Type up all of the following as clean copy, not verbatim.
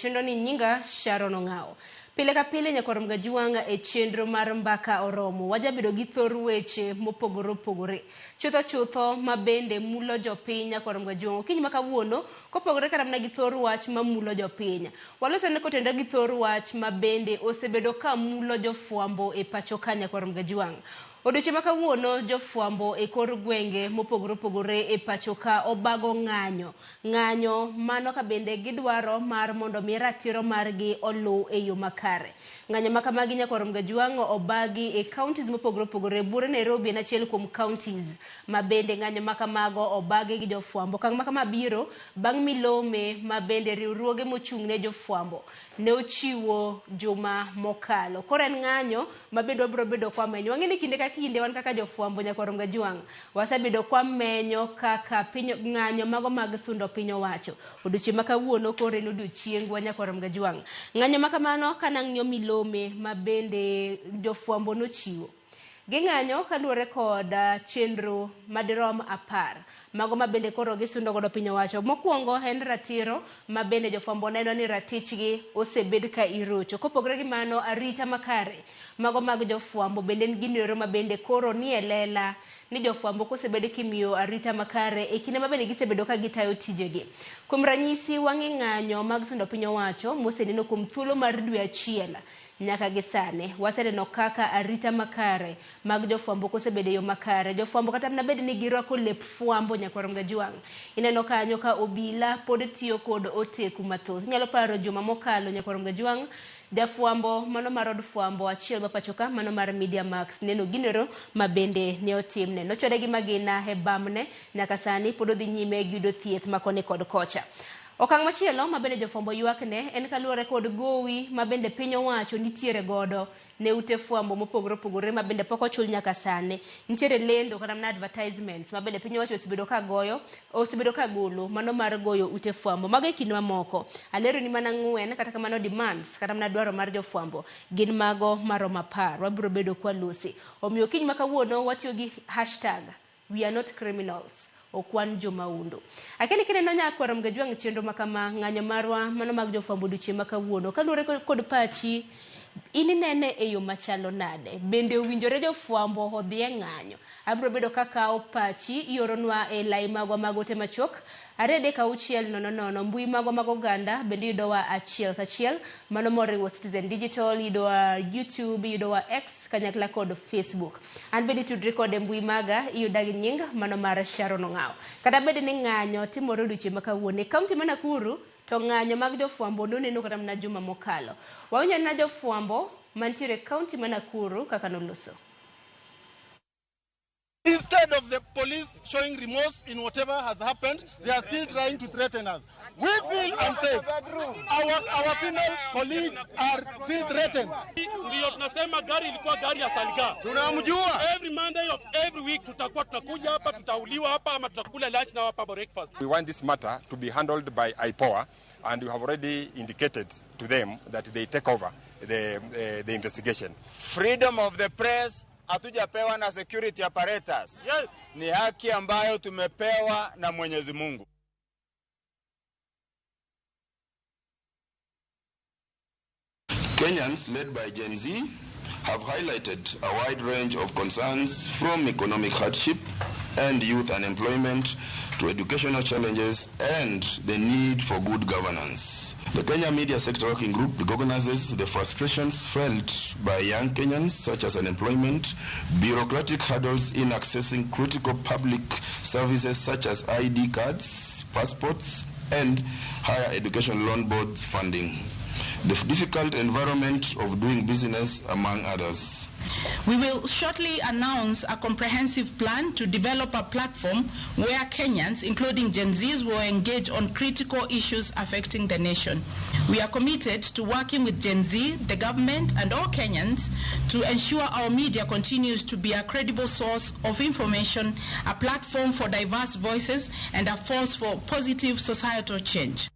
chenro ni nyinga Sharon Ong'ao. Pile ka pile nyakorom Gajuanga e chenro mar mbaka oromo. Wajabedo gi thor weche mopogore opogore. Chutho mabende mulo jopiny nyakorom Gajuanga. Kiny makawuono kopogore karamna gi thor wach mamulo jopiny. Walosene kotenda gi thor wach mabende osebedo ka mulo jofuambo e pacho ka nyakorom Gajuanga. Odiochieng' makawuono jofuambo e kor gwenge mopogore opogore e pacho ka obago ng'anyo mano ka bende gidwaro mar mondo mi ratiro margi olu e yo makare. Ng'anyo makamagi nyakorom Gajuanga obagi e counties mopogore opogore. Bure Nairobi en achiel kuom counties mabende ng'anyo makamago obagi gi jofuambo. Kang' makama biro bang' milome mabende riwruoge mochung' ne jofuambo ne ochiwo juma mokalo. Koro en ng'anyo mabende wabiro bedo kwa menyo. Wang'eni kinde ka kinde wan kaka jofuambo nyakorom Gajuanga wasebedo kwa menyo kaka piny ng'anyo mago mag sundo piny owacho. Odiochieng' makawuono koro en odiochiengwa nyakorom Gajuanga. Ng'anyo makamano kanang'yo milome mabende jofuambo nochiwo. Ging'anyo kaluwore kod chenro madirom 10 mago mabende koro gisundo godo piny owacho. Mokwongo en ratiro mabende jofuambo neno ni ratichgi osebed ka irocho. Kopogore gi mano arita makare mago mag jofuambo bende ginero mabende koro ni e lela ni jofuambo kosebed kimiyo arita makare e kinde mabende gisebedo ka gitayo tijegi. Kuom ranyisi wang'i ng'anyo mag sundo piny owacho moseneno kuom thuolo mar dwe achiel nyaka gisane waseneno kaka arita makare mag jofuambo kosebedo yo makare. Jofuambo kata mna bed ni girwako lep fuambo nyakorom Gajuanga. Ineno kanyo ka obila pod tiyo kod oteku mathoth. Nyalo paro juma mokalo nyakorom Gajuanga jafuambo mano mar od fuambo achiel mapachoka mano mar Media Max neno ginero mabende ne otimne. Nochode gi magina e bamne nyaka sani pod odhi nyime gi yudo thieth makone kod kocha. Okang' machielo mabende jofuambo ywakne en kaluwore kod gowi mabende piny owacho nitiere godo ne ute fuambo mopogore opogore mabende pok ochul nyaka sane. Nitiere lendo kata na advertisements mabende piny owacho osebedo ka golo mano mar goyo ute fuambo. Mago e kinde mamoko. Alero ni mana 4 kata kamano demands kata mana dwaro mar jofuambo gin mago maromo 10. Wabiro bedo kwa lusi. Omiyo kiny makawuono watiyo gi #We are not criminals. Okwan jomaundu. Akeni kineno nyakorom Gajuanga chenro makama ng'anyo marwa mano mag jofuambo odiochieng' makawuono kaluwore kod pachi ininene e yo machalo nade. Bende owinjore jofuambo odhi e ng'anyo. Abiro bedo kakao pachi ioronwa e lai magwa magote machok 3-6-000 mbui magwa mag oganda bende yudowa achiel kachiel mano moriwo Citizen Digital, yudowa YouTube, yudowa X kanyakla kod Facebook. An bende tudri kod mbui maga iyuda gi nying mano mar Sharon Ong'ao. Kata bende ni ng'anyo timore odiochieng' makawuono e kaunti ma Nakuru to ng'anyo mag jofuambo noneno kata mana juma mokalo. Wawinjo na jofuambo mantiere kaunti ma Nakuru kaka noloso. Instead of the police showing remorse in whatever has happened, they are still trying to threaten us. We feel unsafe. Our female colleagues feel threatened. Ndio tunasema gari ilikuwa gari ya Salga. Tunamjua. Every Monday of every week tutakuwa tunakuja hapa, tutauliwa hapa ama tutakula lunch na hapa breakfast. We want this matter to be handled by IPOA, and we have already indicated to them that they take over the investigation. Freedom of the press hatujapewa na security apparatus. Yes. Ni haki ambayo tumepewa na Mwenyezi Mungu. Kenyans led by Gen Z have highlighted a wide range of concerns from economic hardship and youth unemployment to educational challenges and the need for good governance. The Kenya Media Sector Working Group recognizes the frustrations felt by young Kenyans, such as unemployment, bureaucratic hurdles in accessing critical public services such as ID cards, passports, and higher education loan board funding. The difficult environment of doing business, among others. We will shortly announce a comprehensive plan to develop a platform where Kenyans, including Gen Zs, will engage on critical issues affecting the nation. We are committed to working with Gen Z, the government, and all Kenyans to ensure our media continues to be a credible source of information, a platform for diverse voices, and a force for positive societal change.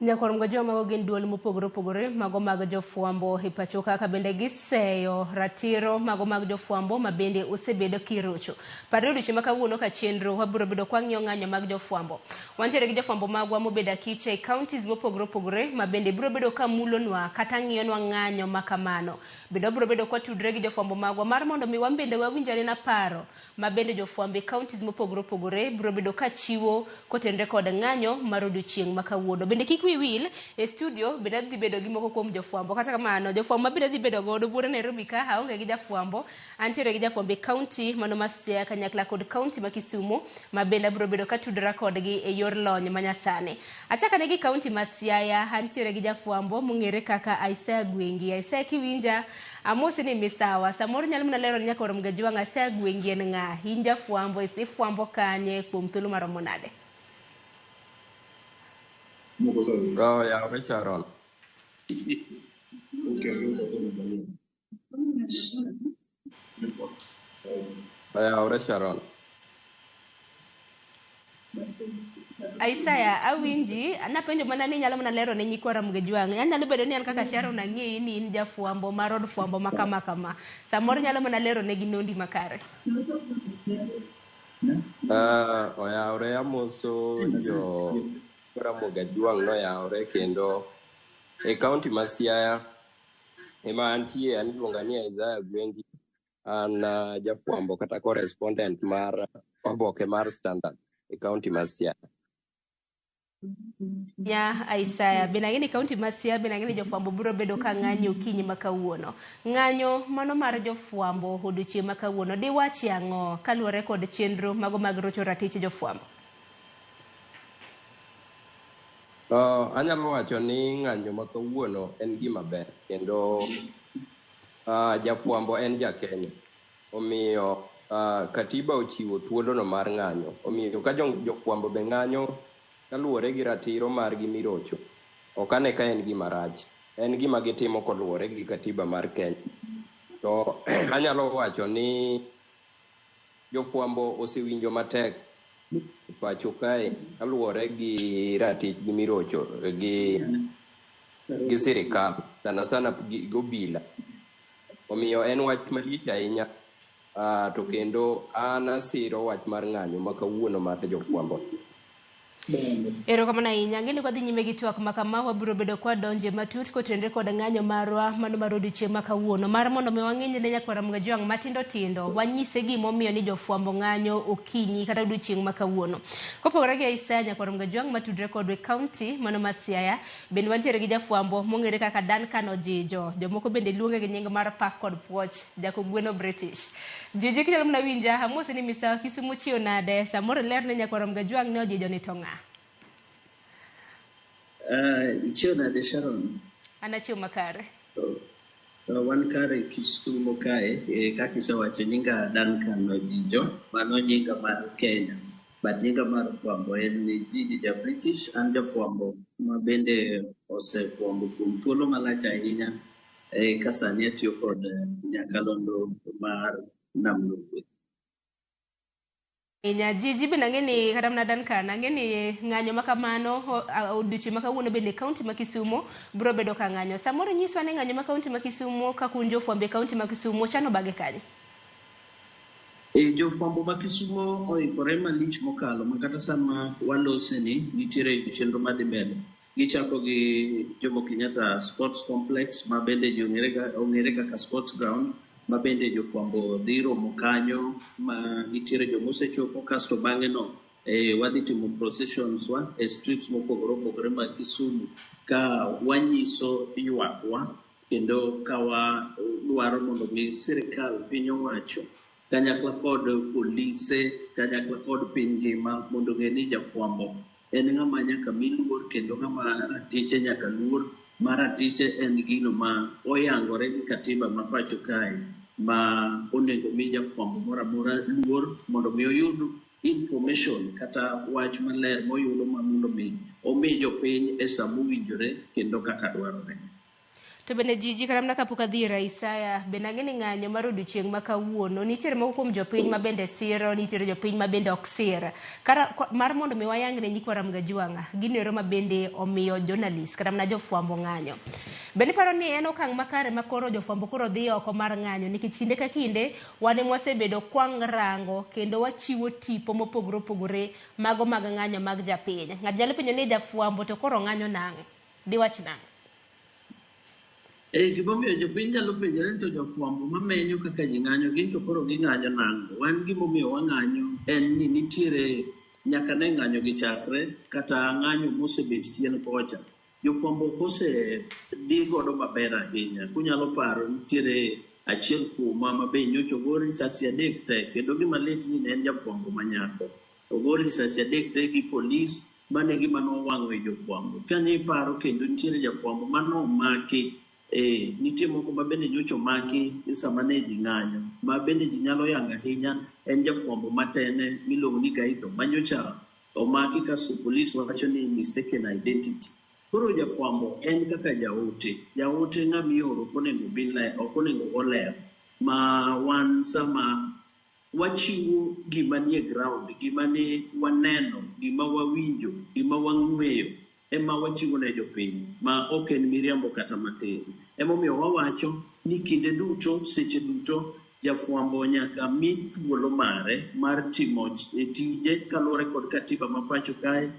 Nyakorom ga joma gin duol mopogore opogore mago mag jofwambo e pacho kaka bende giseyo ratiro mago mag jofwambo ma bende osebedo kirocho. Parre odiochieng' ma kawuono ka chenro wabiro bedo kwang'iyo ng'anyo mag jofwambo. Wantiere gi jofwambo magwa mobedo akiche e counties mopogore opogore ma bende biro bedo ka mulonwa kata ng'iyonwa ng'anyo ma kamano. Bende wabiro bedo kwa tudre gi jofwambo magwa mar mondo mi wan bende wawinjane na paro ma bende jofwambo e counties mopogore opogore biro bedo ka chiwo kotenre kod ng'anyo mar odiochieng' ma kawuono. Bende kik will e studio bende dhi bedo gi moko kuom jofwambo kata kamano jofwambo bende dhi bedo godo buore Nairobi ka aonge gi jafwambo antiere gi jafwambo e county mano ma Siaya kanyakla kod county ma Kisumu ma bende biro bedo ka tudra kodgi e yor lony manyasani. Achaka ne gi county ma Siaya antiere gi jafwambo mong'ere kaka Isaiah Gwengi. Isaiah kiwinja amosi ni misawa samoro nyalo mna lero Nyakorom ga jwang' Isaiah Gwengi en ng'a in jafwambo isifwambo kanye kuom thuolo maromo nade? Ya Sharon. Ya Sharon. Isaiah awinji anapenjo mana ni nyalo mana lero ne Nyakorom ga jwang'. Nyalo bedo ni an kaka Sharon ang'eyi ni in jafwambo mar od fwambo makama. Samoro nyalo mana lero ne gi nondi makare. Oyawre amoso jo Ramoga Juang noyawre kendo e county ma Siaya ema antie an iluonga ni Isaiah Gwengi an jafwambo kata correspondent mar oboke mar Standard e county ma Siaya. Isaiah benang'eni county ma Siaya benang'eni jofwambo biro bedo ka ng'anyo okinyi ma kawuono. Ng'anyo mano mar jofwambo odiochieng' ma kawuono diwachi ang'o kaluwore kod chenro mago mag rocho ratich jofwambo? Anyalo wacho ni ng'anyo ma kawuono en gima ber kendo jafwambo en jakenya. Omiyo katiba ochiwo thuolono mar ng'anyo. Omiyo ka jofwambo be ng'anyo kaluwore gi ratiro margi mirocho ok ane ka en gima rach. En gima gitimo koluwore gi katiba mar Kenya. To anyalo wacho ni jofwambo osewinjo matek pacho kae kaluwore gi ratich gi mirocho gi sirikal sana gi obila. Omiyo en wach malich ahinya to kendo an asiro wach mar ng'anyo ma kawuono mar jofwambo. Erokamano ahinya. Ng'eni kwa dhi nyime gi twak ma kama wabiro bedo kwa donje matut kotenre kod ng'anyo marwa mano mar odiochieng' ma kawuono mar mondo mi wang'eny ne Nyakorom ga jwang' matindo tindo wanyise gimomiyo ni jofwambo ng'anyo okinyi kata odiochieng' ma kawuono. Kopogore gi Isaiah Nyakorom ga jwang' matudre kod county mano ma Siaya bende wantiere gi jafwambo mong'ere kaka Duncan Ojijo. Jomoko bende luonge gi nying mar pak kod puoch jakogweno British. Jiji kinyalo mna winja amosi ni misawa Kisumu chio nade samoro ler ne Nyakorom ga jwang' ne Ojijo ni tonga. Ichio nade Sharon? Anachio makare. Wan kare Kisumu kae kaka isewacho nyinga Duncan Ojijo mano nyinga mar Kenya. But nyinga mar fwambo en ni Jiji ja British an jafwambo ma bende osefwambo kuom thuolo malach ahinya ka sani atiyo kod nyakalondo mar Namnufu. Jiji bende ang'eni kata mana Duncan ang'eni ng'anyo ma kamano odiochieng' ma kawuono bende county ma Kisumu biro bedo ka ng'anyo. Samoro nyiswa ni ng'anyo ma county ma Kisumu ka kun jofwambo e county ma Kisumu chano bage kanye? Jofwambo ma Kisumu oikore malich mokalo makata sama walose ni nitiere chenro madhi mbele. Gichako gi Jomo Kenyatta Sports Complex ma bende ong'ere kaka sports ground ma bende jofwambo dhi romo kanyo ma nitiere jomosechopo kasto bang'e no wadhi timo processions wa e streets mopogore opogore mag Kisumu ka wanyiso ywakwa kendo ka wadwaro mondo mi sirikal piny owacho kanyakla kod polise kanyakla kod piny ngima mondo ng'e ni jafwambo en ng'ama nyaka mi luor kendo ng'ama ratiche nyaka luor. Mar ratiche en gino ma oyangore gi katiba ma pacho kae ma onego mi jafwambo moro amora luor mondo mi oyud information kata wach maler moyudo ma mondo mi omi jopiny e sa mowinjore kendo kaka dwarore. To bende jiji karamna kapok adhi Isaya, bende ang'e ni ng'anyo mar odiochieng' ma kawuono nitiere moko kuom jopiny ma bende siro, nitiere jopiny ma bende ok sir. Mar mondo mi wayang ne nyikwa Ramgajwanga, ginero ma bende omiyo journalist karamna jofwambo ng'anyo. Bende paro ni en okang' makare ma koro jofwambo koro dhi oko mar ng'anyo nikech kinde ka kinde wane mwasebedo kwang rango kendo wachiwo tipo mopogore opogore mago mag ng'anyo mag japiny. Ng'at nyalo penjo ni jafwambo to koro ng'anyo nang'o? Diwach nang'o? Gimomiyo jopiny nyalo penjore ni to jofwambo mamenyo kaka ji ng'anyo gin to koro ging'anyo nang'o. Wan gimomiyo wang'anyo en ni nitiere nyaka ne ng'anyo gi chakre kata ng'anyo mosebet chien kocha. Jofwambo kose di godo maber ahinya. Kunyalo paro nitiere achiel kuoma ma be nyocha ogor risasi 3 te kendo gima lit ni ne en jafwambo manyako. Ogor risasi 3 te gi polis mane gima nowang'o e jofwambo. Kane iparo kendo nitiere jafwambo manomaki nitie moko ma bende nyocha omaki sama ne ji ng'anyo ma bende ji nyalo yango ahinya en jafwambo matene miluongo ni Gaito manyocha omaki kaso polis wacho ni mistaken identity. Koro jafwambo en kaka jaote ng'amioro ok onego oler ma wan sama wachiwo gima nie ground, gima ne waneno, gima wawinjo, gima wang'weyo ema wachiwo ne jopiny ma ok en miriambo kata matin. Emomiyo wawacho ni kinde duto, seche duto, jafwambo nyaka mi thuolo mare mar timo tije kaluwore kod katiba ma pacho kae,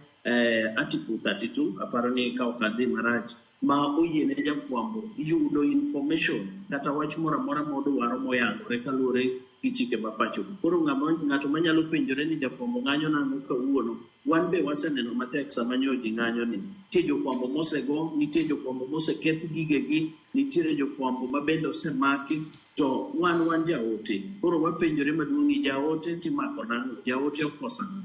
Article 32, aparo ni ka ok adhi marach, ma oyiene jafwambo yudo information kata wach moro amora modwaro moyangore kaluwore gi chike ma pacho. Koro ng'ato manyalo penjore ni jafwambo ng'anyo nang'o kawuono, wan be waseneno matek sama nyo ji ng'anyo ni. Nitie jofwambo mosego, nitie jofwambo moseketh gigegi, nitiere jofwambo ma bende osemaki, to wan jaote. Koro wapenjore maduong' ni jaote timako nang'o, jaote okosa nang'o.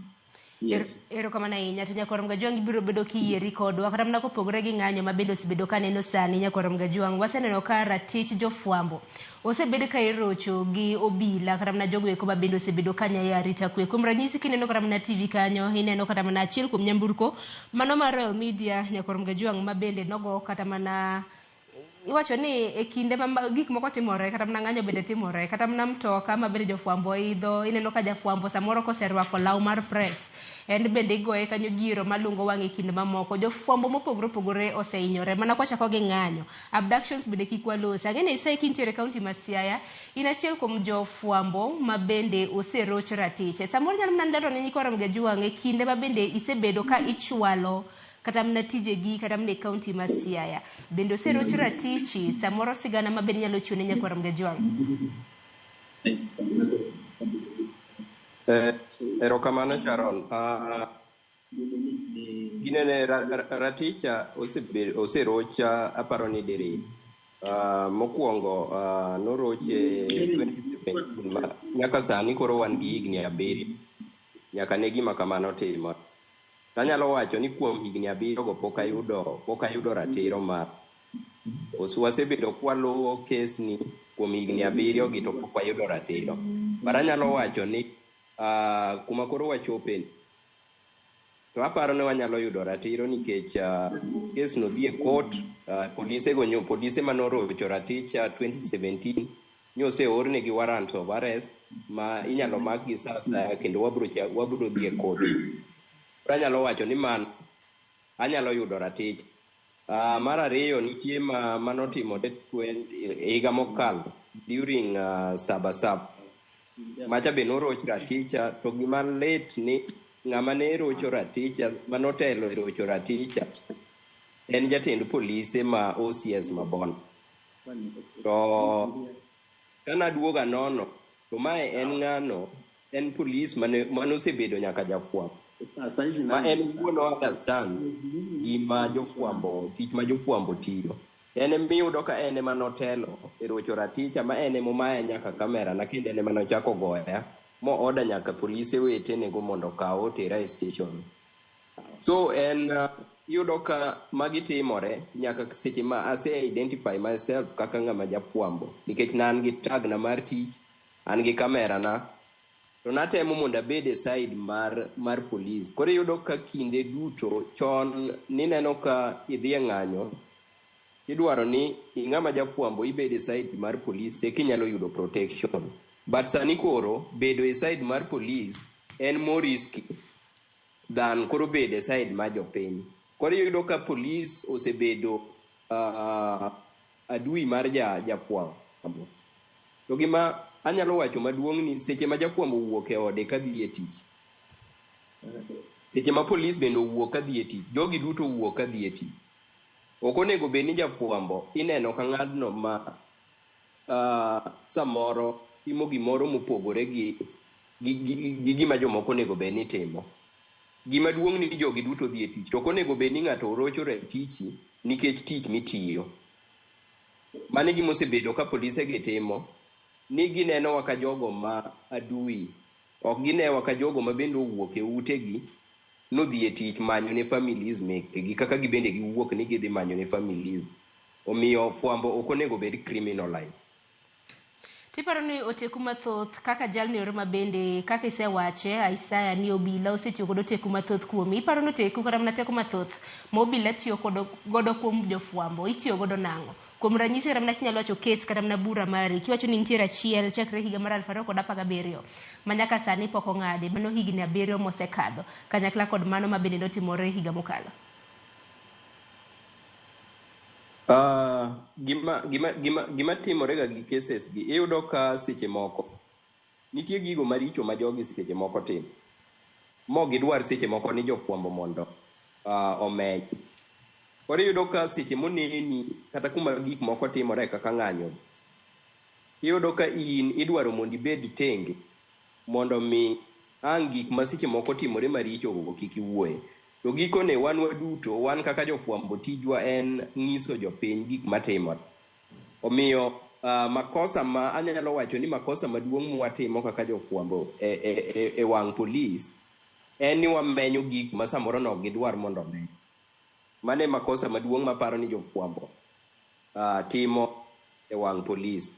Yes. Erokamano ahinya to Nyakwa Ramgajwang biro bedo kiyieri kodwa kata mana kopogore gi ng'anyo ma bende osebedo ka neno sani. Nyakwa Ramgajwang, waseneno ka ratich jofwambo osebedo ka irocho gi obila kata mana jogo eko ma bende osebedo ka nyayo arita kwe. Kuom ranyisi kineno kata mana TV kanyo, ineno kata mana achiel kuom nyamburko mano mar Royal Media, Nyakwa Ramgajwang, ma bende nogo kata mana iwacho ni e kinde ma gik moko timore kata mana ng'anyo bende timore, kata mana mtoka ma bende jofwambo idho, ineno ka jafwambo samoro koserwako law mar press en bende igoye kanyo giro malungo wang'e kinde mamoko. Jofwambo mopogore opogore oseinyore mana kwachako gi ng'anyo. Abductions bende kik walosi. Ang'e ni Isaya kintiere kaunti ma Siaya, in achiel kuom jofwambo ma bende oseroch ratiche. Samoro nyalo mana lero ne Nyikwa Ramgajwang e kinde ma bende isebedo ka ichwalo kata mna tijegi kata mna kaunti ma Siaya, bende oseroch ratichi samoro sigana ma bende nyalo chiwo ne Nyakwa Ramgajwang? Erokamano Sharon. Ginene raticha oserocha aparo ni diri. Mokwongo noroche nyaka sani koro wan gi higni 7 nyaka ne gima kamano timo. Tanyalo wacho ni kuom higni 7 go pok ayudo ratiro mar wasebedo kwaluwo kes ni kuom higni 7 gi to pok ayudo ratiro. Anyalo wacho ni kuma koro wachope to aparo ni wanyalo yudo ratiro nikech kes no dhi e court. Polise manorocho raticha 2017 nyose orne gi warrant of arrest ma inyalo mak gi sasa kendo wabro dhi e court. Anyalo wacho ni anyalo yudo ratich. Mar ariyo nitie manotimo higa mokalo during Sabasaba macha be noroch raticha, to gima lit ni ng'ama ne rocho raticha manotelo e rocho raticha en jatend polise ma OCS Mabon. To kana duoga nono to mae en ng'ano, en polis manosebedo nyaka jafwambo ma en wuono understand gima jofwambo, tich ma jofwambo tiyo. En miyudo ka en ema notelo e rocho raticha, ma en emomaya nyaka kamera na kendo en ema nochako goya mo oda nyaka polise wetenego mondo kaw otera e station. So en yudo ka magitimore nyaka seche ma ase identify myself kaka ng'ama jafwambo nikech nan gi tag na mar tich, an gi kamera na, to natemo mondo abed e side mar police. Koro yudo ka kinde duto chon nineno ka idhi e ng'anyo idwaro ni ing'ama jafwambo ibede side mar police ekinyalo yudo protection. But sani koro bedo e side mar police en more risky than koro bede side mar jopiny. Koro yudo ka police osebedo adui mar jafwambo. To gima anyalo wacho maduong' ni seche ma jafwambo wuok e ode kadhi e tich, seche ma police bende wuok kadhi e tich, jogi duto wuok kadhi e tich, ok onego bed ni jafwambo ineno ka ng'adno ma samoro timo gimoro mopogore gi gima jomoko onego bed ni timo. Gima duong' ni jogi duto dhi e tich, to ok onego bed ni ng'ato orochore e tichi nikech tich mitiyo. Mane gima osebedo ka polise gi timo, ni gineno ka jogo ma adui, ok ginewa ka jogo ma bende owuok e utegi nodhi e tich manyo ne families mekgi kaka gibende giwuok ni gidhi manyo ne families. Omiyo fwambo ok onego bed criminalized. Tiparo ni oteku mathoth kaka jalni oro mabende kaka isewache Isaiah ni obila osetiyo godo teku mathoth kuomi. Iparo ni oteku kata mana teku mathoth ma obila tiyo godo kuom jofwambo itiyo godo nang'o? Kuom ranyisi kata mana kinyalo wacho kes kata mana bura mari kiwacho ni nitiere achiel chakre higa mar 2017 ma nyaka sani pok ong'adi, mano higni 7 mosekadho kanyakla kod mano ma bende notimore higa mokalo. Gima timore ga gi cases gi iyudo ka seche moko nitie gigo maricho ma jogi seche moko timo mo gidwar seche moko ni jofwambo mondo omeny. Koro iyudo ka seche moneni kata kuma gik moko timore kaka ng'anyo, iyudo ka in idwaro mondo ibed tenge mondo mi ang' gik ma seche moko timore maricho go kik iwuoye. To gikone wan waduto, wan kaka jofwambo tijwa en ng'iso jopiny gik matimore. Omiyo makosa ma anyalo wacho ni makosa maduong' mwatimo kaka jofwambo e wang' police en ni wamenyo gik ma samoro no gidwar mondo omeny. Mane makosa maduong' maparo ni jofwambo timo e wang' police.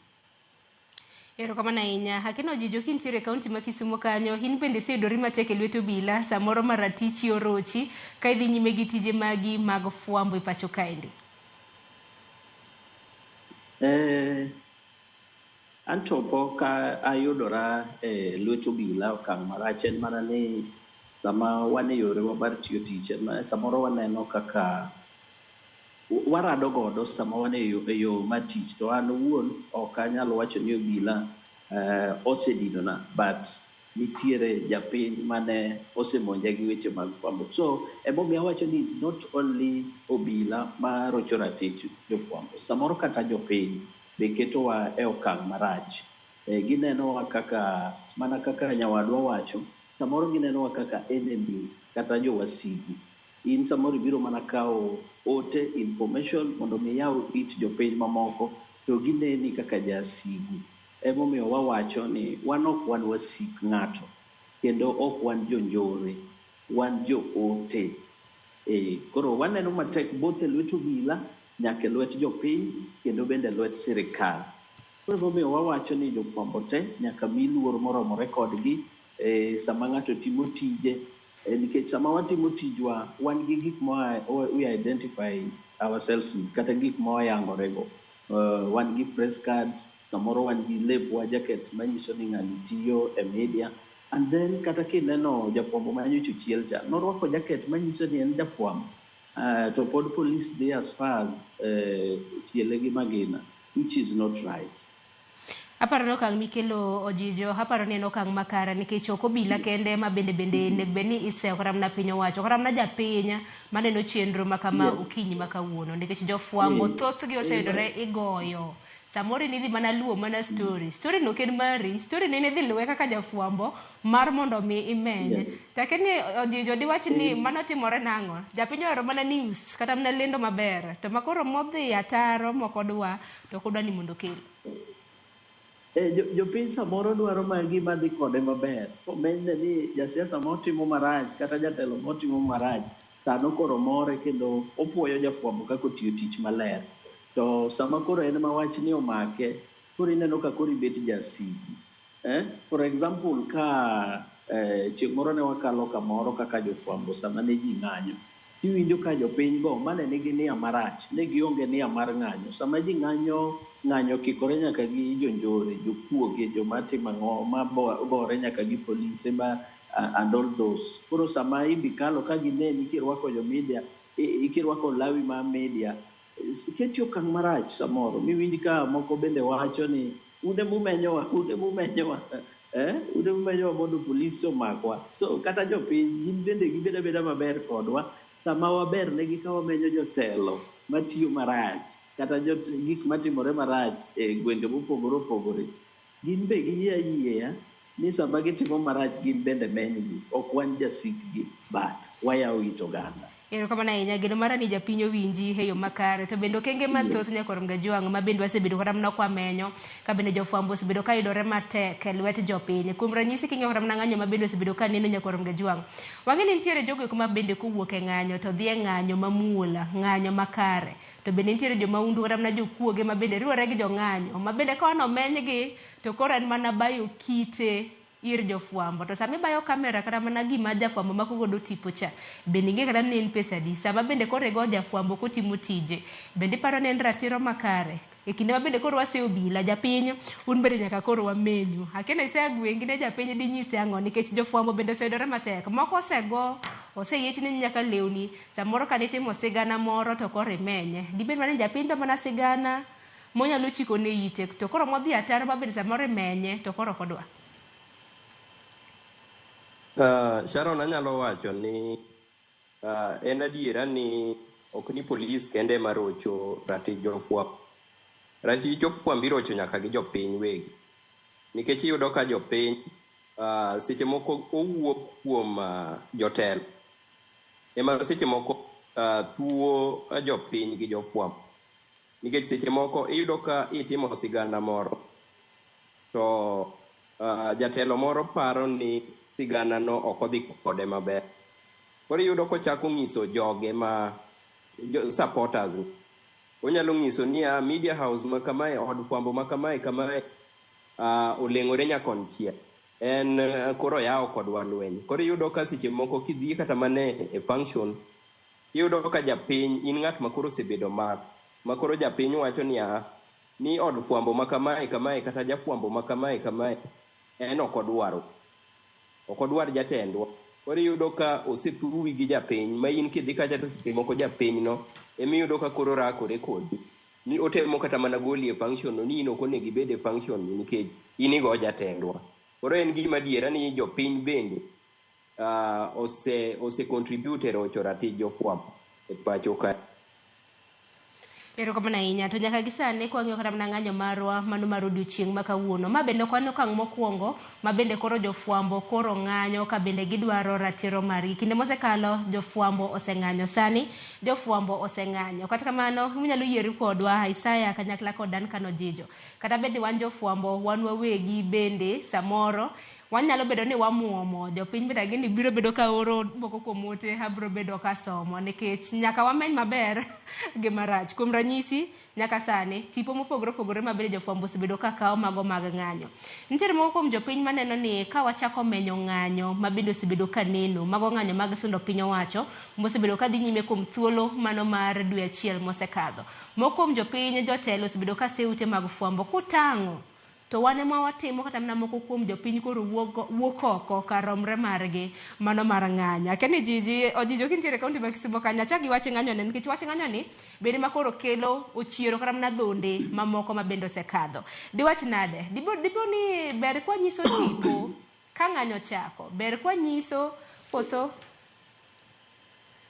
Erokamano ahinya. Hakino Jijo kintiere kaunti ma Kisumo kanyo, in bende iseyudori matek e lwet obila samoro maratichi orochi ka idhi nyime gi tije magi mag fwambo e pacho kaendi? Anto pok ayudora e lwet obila okang' marach, en mana ni sama wan e yore mar tiyo tich samoro waneno kaka warado godo sama wan e yo mar tich, to an owuon ok anyalo wacho ni obila osedinona, but nitiere japiny mane osemonja gi weche mag fwambo. So emomiyo awacho ni it's not only obila ma rocho ratich jofwambo, samoro kata jopiny be ketowa e okang' marach. Ginenowa kaka mana kaka nyawadwa wacho, samoro ginenowa kaka enemies kata jowasigu. In samoro ibiro mana kawo ote information mondo mi yaw it jopiny mamoko to gineni kaka jasigu. Emomiyo wawacho ni wan ok wan wasik ng'ato kendo ok wan jonjore, wan jo ote. Koro waneno matek both e lwet obila nyaka e lwet jopiny kendo bende lwet sirikal. Koro emomiyo wawacho ni jofwambo te nyaka mi luor moromore kodgi sama ng'ato timo tije, nikech sama watimo tijwa wan gi gik ma we identify ourselves with kata gik ma wayangorego. Wan gi press cards, samoro wan gi lepwa jackets manyiso ni ng'ani tiyo e media, and then kata kineno jafwambo manyocho chiel cha norwako jacket manyiso ni en jafwambo, to pod police dhi as far chiele gi magina, which is not right. Aparo ni okang' mikelo Ojijo, aparo ni en okang' makare nikech ok obila kende ma bende nego bed ni iseyo kata mana piny owacho kata mana japiny maneno chenro ma kama okinyi ma kawuono, nikech jofwambo thothgi oseyudore igoyo. Samoro ni dhi mana luwo mana story no ken mari, story ni dhi luwe kaka jafwambo mar mondo mi imeny. Takeni Ojijo diwach ni mano timore nang'o? Japiny ohero mana news kata mana lendo maber, to makoro modhi ataro mokodwa to kodwa ni mondo kel. Jopiny samoro dwaro gima dhi kode maber. Omenyne ni jasiasa motimo marach kata jatelo motimo marach, sano koro more kendo opuoyo jafwambo kaka otiyo tich maler. To sama koro en mawach ni omake, koro ineno ka koro ibet jasigi. For example, ka chieng' moro ne wakalo kamoro kaka jofwambo sama ne ji ng'anyo, iwinjo ka jopiny go mane nigi nia marach, ne gionge nia mar ng'anyo. Sama ji ng'anyo kikore nyaka gi jonjore, jokuoge, jomatimo ang'o, ma gore nyaka gi polise and all those. Koro sama ibikalo ka gineni kirwako jomedia, ikirwako lawi ma media, keti okang' marach samoro. Miwinj ka moko bende wacho ni ude mumenyowa mondo polisi omakwa. So kata jopiny gin bende gibedo abeda maber kodwa sama waber negi ka wamenyo jotelo matiyo marach kata gik matimore marach e gwenge mopogore opogore. Gin be giyie ayieya ni sama gitimo marach gin bende menygi, ok wan jasikgi, but wayawo it oganda. Erokamano ahinya, geno mara ni japiny owinji e yo makare. To bende okenge mathoth Nyakorom Gajwang' ma bende wasebedo kata mana kwamenyo ka bende jofwambo osebedo ka yudore matek e lwet jopiny. Kuom ranyisi king'iyo kata mana ng'anyo ma bende osebedo ka neno Nyakorom Gajwang', wang'e ni nitiere jogo ma bende kowuok e ng'anyo to dhi e ng'anyo mamuola, ng'anyo makare. To bende nitiere jomaundu kata mana jokuoge ma bende riwore gi jong'anyo ma bende ka wanomenygi to koro en mana bayo kite ir jofwambo. To sami bayo kamera kata mana gima jafwambo mako godo tipo cha, bende ing'e kata ni en pesa di. Sama bende koro ego jafwambo kotimo tije, bende paro ni en ratiro makare. E kinde ma bende koro wase obila japiny, un bende nyaka koro wamenyu. Akena ise agwengi ne japiny di nyise ang'o, nikech jofwambo bende oseyudore matek. Moko osego, oseyiech ni nyaka lewni. Samoro ka nitimo sigana moro to koro imenye. Dibed mana japiny to mana sigana monyalo chiko ne ite. To koro modhi ataro ma bende samoro imenye to koro kodwa. Sharon, anyalo wacho ni en adiera ni ok ni polis kende marocho ratich jofwambo. Ratich jofwambo irocho nyaka gi jopiny wegi. Nikech iyudo ka jopiny seche moko owuok kuom jotelo. Ema seche moko tuo jopiny gi jofwambo. Nikech seche moko iyudo ka itimo sigana moro to jatelo moro paro ni sigana no okodhi kode maber. Koro iyudo kochako ng'iso joge ma supporters. Onyalo ng'iso ni media house ma kamae, od fwambo ma kamae oleng'ore nyakon chiel. En koro yawo kodwa lweny. Koro iyudo ka seche moko kidhi kata mane e function, iyudo ka japiny in ng'at ma koro osebedo ma koro japiny wacho ni od fwambo ma kamae kata jafwambo ma kamae en ok odwar jatendwa. Koro iyudo ka osethuru gi japiny ma in kidhi kacha to seche moko japiny no emiyudo ka koro rakore kodi ni otemo kata mana goli e function no, ni in ok onego ibed e function nikech in igo jatendwa. Koro en gima adiera ni jopiny bende ose contribute rocho ratich jofwambo e pacho ka. Erokamano ahinya. To nyaka gisani kwang'iyo kata mana ng'anyo marwa mano mar odiochieng' ma kawuono, ma bende kwano okang' mokwongo ma bende koro jofwambo koro ng'anyo ka bende gidwaro ratiro margi. Kinde mosekalo jofwambo oseng'anyo, sani jofwambo oseng'anyo. Kata kamano unyalo yieri kodwa Isaya kanyakla kod Duncan Ojijo. Kata bende wan jofwambo wan wawegi bende samoro wanyalo bedo ni wamuomo jopiny bende gini biro bedo ka oro moko kuom ote abiro bedo ka somo, nikech nyaka wameny maber gi marach. Kuom ranyisi nyaka sani tipo mopogore opogore ma bende jofwambo osebedo ka kawo mago mag ng'anyo. Nitiere moko kuom jopiny maneno ni ka wachako menyo ng'anyo ma bende osebedo ka neno, mago ng'anyo mag sundo piny owacho mosebedo ka dhi nyime kuom thuolo mano mar dwe achiel mosekadho. Moko kuom jopiny jotelo osebedo ka seute mag fwambo kutang'o to wan ema watimo kata mana moko kuom jopiny koro wuok oko karomre margi mano mar ng'anyo. Akeni Ojijo kintiere kaunti ma Kisumo kanya chak giwach ng'anyo ne, nikech wach ng'anyo ni bende ma koro kelo ochiero kata mana dhonde mamoko ma bende osekadho. Diwach nade? Dibo ni ber kwa nyiso tipo ka ng'anyo chako, ber kwa nyiso koso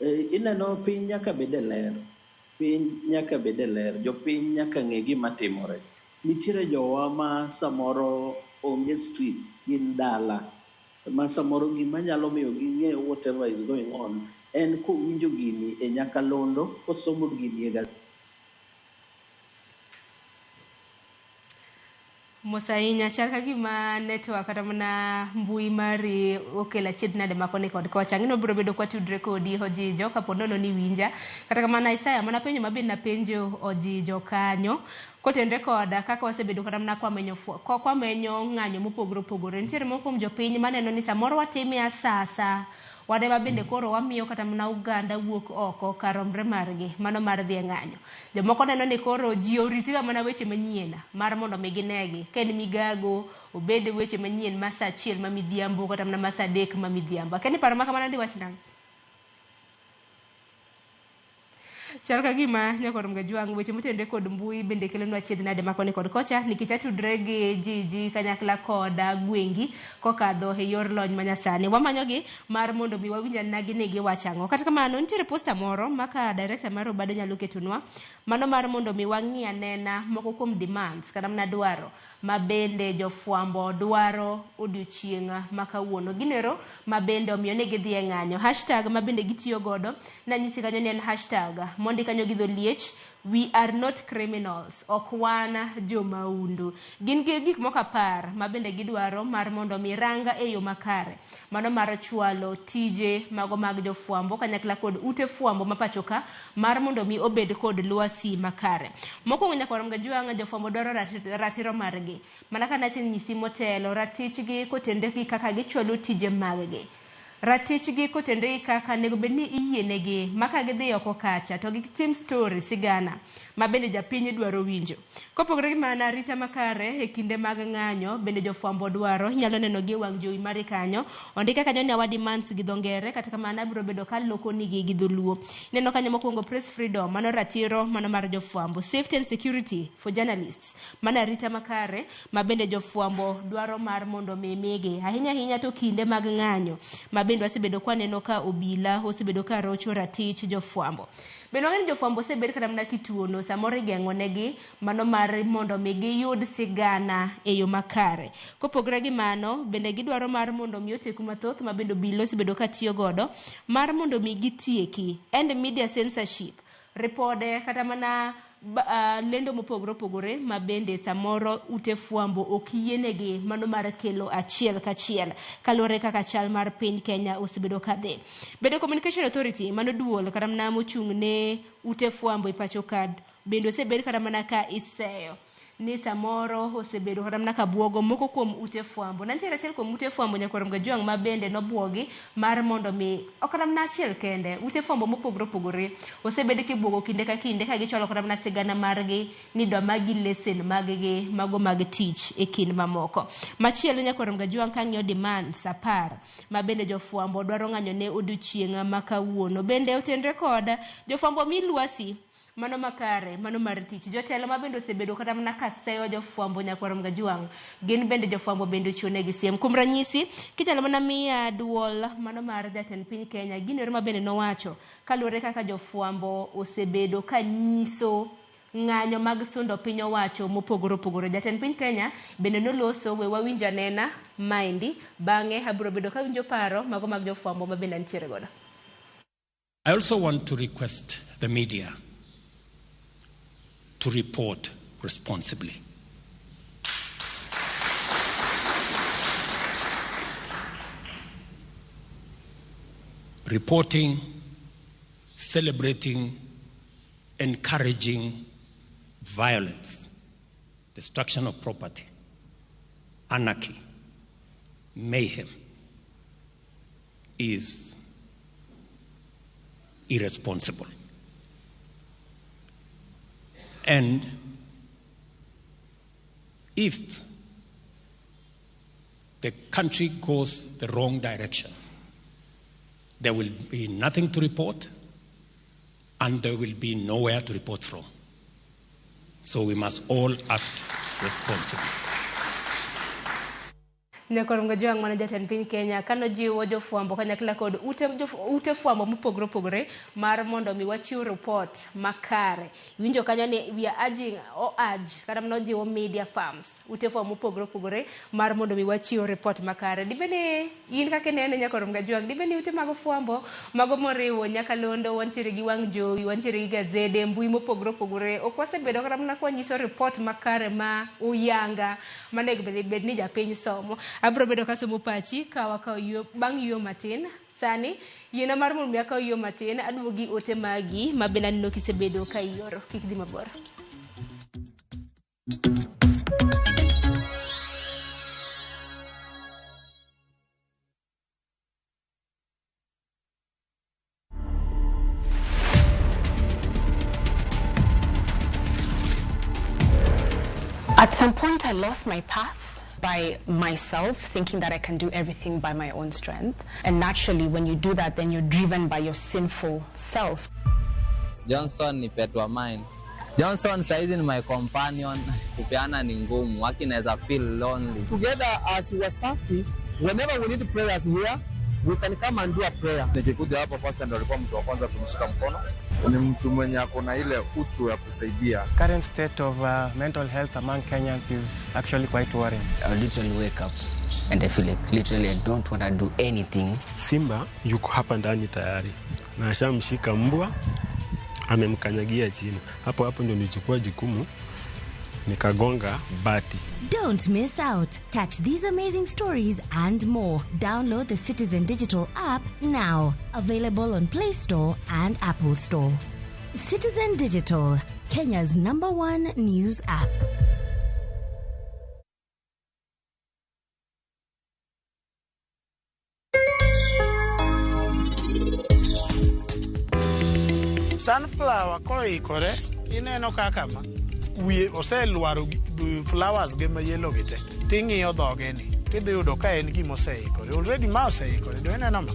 ineno piny nyaka bede ler. Piny nyaka bede ler. Jopiny nyaka ng'e gima timore. Nitiere jowa ma samoro onge street, gin dala, ma samoro gima nyalo miyo ging'e whatever is going on en kowinjo gini e nyakalondo, kosomo gini e gazeti. Mosainya chal ka gima network kata mana mbui mari okelo achiedh nade makoni kod kocha. Ng'ino biro bedo kwa tudre kodi Ojijo kapo nono ni winja. Kata kamana Isaya mana penjo mabende napenjo Ojijo kanyo kotendre koda kaka wasebedo kata mana kwamenyo ng'anyo mopogore opogore. Nitiere moko kuom jopiny maneno ni samoro watime asasa, wade mabende koro wamiyo kata mana Uganda wuok oko karomre margi mano mar dhi ng'anyo. Jomoko neno ni koro ji oritiga mana weche manyien mar mondo mi ginegi ka en migago obed weche manyien ma saa achiel ma midhiambo kata mana ma saa adek ma midhiambo. Keni paro ma kamano ndi wach nang'? Chal ka gima nyakorom Gajwang' weche motende kod mbui bende kelonwa chiedh nade makoni kod kocha nikech atudre gi jiji kanyakla koda gwengi kokadho e yor lony manyasani. Wamanyogi mar mondo mi wawinja nagi ni giwachang'o. Kata kamano nitiere posta moro maka director mar Obado nyalo ketonwa mano mar mondo mi wang'i anena moko kuom demands kata mana dwaro mabende jofwambo dwaro odiochieng' makawuono ginero mabende omiyo ne gidhi e ng'anyo. Hashtag mabende gitiyo godo nanyisi kanyo ni en hashtag mondi kanyo gi dholiech we are not criminals, ok wan jomaundu. Gin gik moko apar mabende gidwaro mar mondo mi ranga e yo makare mano mar chwalo tije mago mag jofwambo kanyakla kod ute fwambo mapachoka mar mondo mi obed kod lwasi makare. Mokwongo nyakorom Gajwang' jofwambo dwaro ratiro margi mana kana tin nyisi motelo ratichgi kotende gi kaka gichwalo tije maggi. Ratichgi kotende kaka nego bedni iyienegi maka gidhi oko kacha to gitim story sigana mabende japiny dwaro winjo. Kopogore gi mana rita makare e kinde mag ng'anyo bende jofwambo dwaro nyalo neno gi wang' jowi mari kanyo ondika kanyo ni our demands gi dhongere kata kamana biro bedo ka loko nigi gi dholuo. Neno kanyo mokwongo press freedom mano ratiro mano mar jofwambo, safety and security for journalists mana rita makare mabende jofwambo dwaro mar mondo mimigi ahinya to kinde mag ng'anyo mabende wasebedo kwa neno ka obila osebedo ka rocho ratich jofwambo. Bendo ng'eni jofwambo osebedo kata mana kituono samoro igeng'o negi mano mar mondo mi giyud sigana e yo makare. Kopogore gi mano bende gidwaro mar mondo mi oteku mathoth mabende obila osebedo ka tiyo godo mar mondo mi gitieki and media censorship repode kata mana lendo mopogore mabende samoro ute fwambo okiyienegi mano mar kelo achiel kachiel kaluwore kaka chal mar piny Kenya osebedo kadhi. Bedo Communication Authority mano duol kata mana mochung' ne ute fwambo e pacho ka bende osebedo kata mana ka iseyo ni samoro osebedo kata mana ka buogo moko kuom ute fwambo. Nantiere achiel kuom ute fwambo nyakorom Gajwang' mabende nobuogi mar mondo mi okata mana achiel kende ute fwambo mopogore osebedo kibuogo kinde ka kinde ka gichwalo kata mana sigana margi ni dwa magi lesen mag-gi mago mag tich e kind mamoko. Machielo nyakorom Gajwang' kang'iyo demands apar mabende jofwambo dwaro ng'anyo ne odiochieng' makawuono bende otenre kod jofwambo milwasi mano makare mano mar tich. Jotelo mabende osebedo kata mana kaseyo jofwambo nyakorom Gajwang' gin bende jofwambo bende ochunegi siem. Kuom ranyisi kinyalo mana miya duol mano mar jatend piny Kenya ginero mabende nowacho kaluwore kaka jofwambo osebedo ka nyiso ng'anyo mag sundo piny owacho mopogore. Jatend piny Kenya bende noloso we wawinja nena maendi bang'e abiro bedo ka winjo paro mago mag jofwambo mabende ntiere godo. I also want to request the media to report responsibly. Reporting, celebrating, encouraging violence, destruction of property, anarchy, mayhem is irresponsible. And if the country goes the wrong direction, there will be nothing to report and there will be nowhere to report from. So we must all act responsibly. Nyakorom Gajwang' mana jatend piny Kenya kano jiwo jofwambo kanyakla kod ute fwambo mopogore mar mondo mi wachiw report makare. Winjo kanyo ni we are urge kata mano jiwo media firms ute fwambo mopogore mar mondo mi wachiw report makare. Dibeni in kaka nene Nyakorom Gajwang' dibeni ute mag fwambo mago moriwo Nyakalondo wantiere gi wang' jowi wantiere gi gazede mbui mopogore ok wasebedo kata mana kwanyiso report makare ma uyanga manego bed ni japiny somo. Abro bedo kasomo pachi kawa bang' yo matin sani yiena mar mondo mi akaw yo matin aduogi ote magi mabende aneno kisebedo ka ioro kik dhi mabor. some point I lost my path by myself, thinking that I can do everything by my own strength. And naturally, when you do that, then you're driven by your sinful self. Johnson ni pet wa mine. Johnson saizi ni my companion. Kupeana ni ngumu. Waki naeza feel lonely. Together as Wasafi, whenever we need prayers here, we can come and do a prayer. Nikikuja hapa pastor ndio alikuwa mtu wa kwanza kunishika mkono. Ni mtu mwenye akona ile utu ya kusaidia. Current state of mental health among Kenyans is actually quite worrying. I literally wake up and I feel like literally I don't want to do anything. Simba yuko hapa ndani tayari. Na ashamshika mbwa, amemkanyagia chini. Hapo ndio nilichukua jukumu nikagonga bati. Don't miss out. Catch these amazing stories and more. Download the Citizen Digital app now. Available on Play Store and Apple Store. Citizen Digital, Kenya's #1 news app. Sunflower koikore ineno kaka ma wiye oseluaro flowers ge ma yellow gite tingiyo dhoge ni tidhi yudo ka en gima oseikore already ma oseikore do ineno ma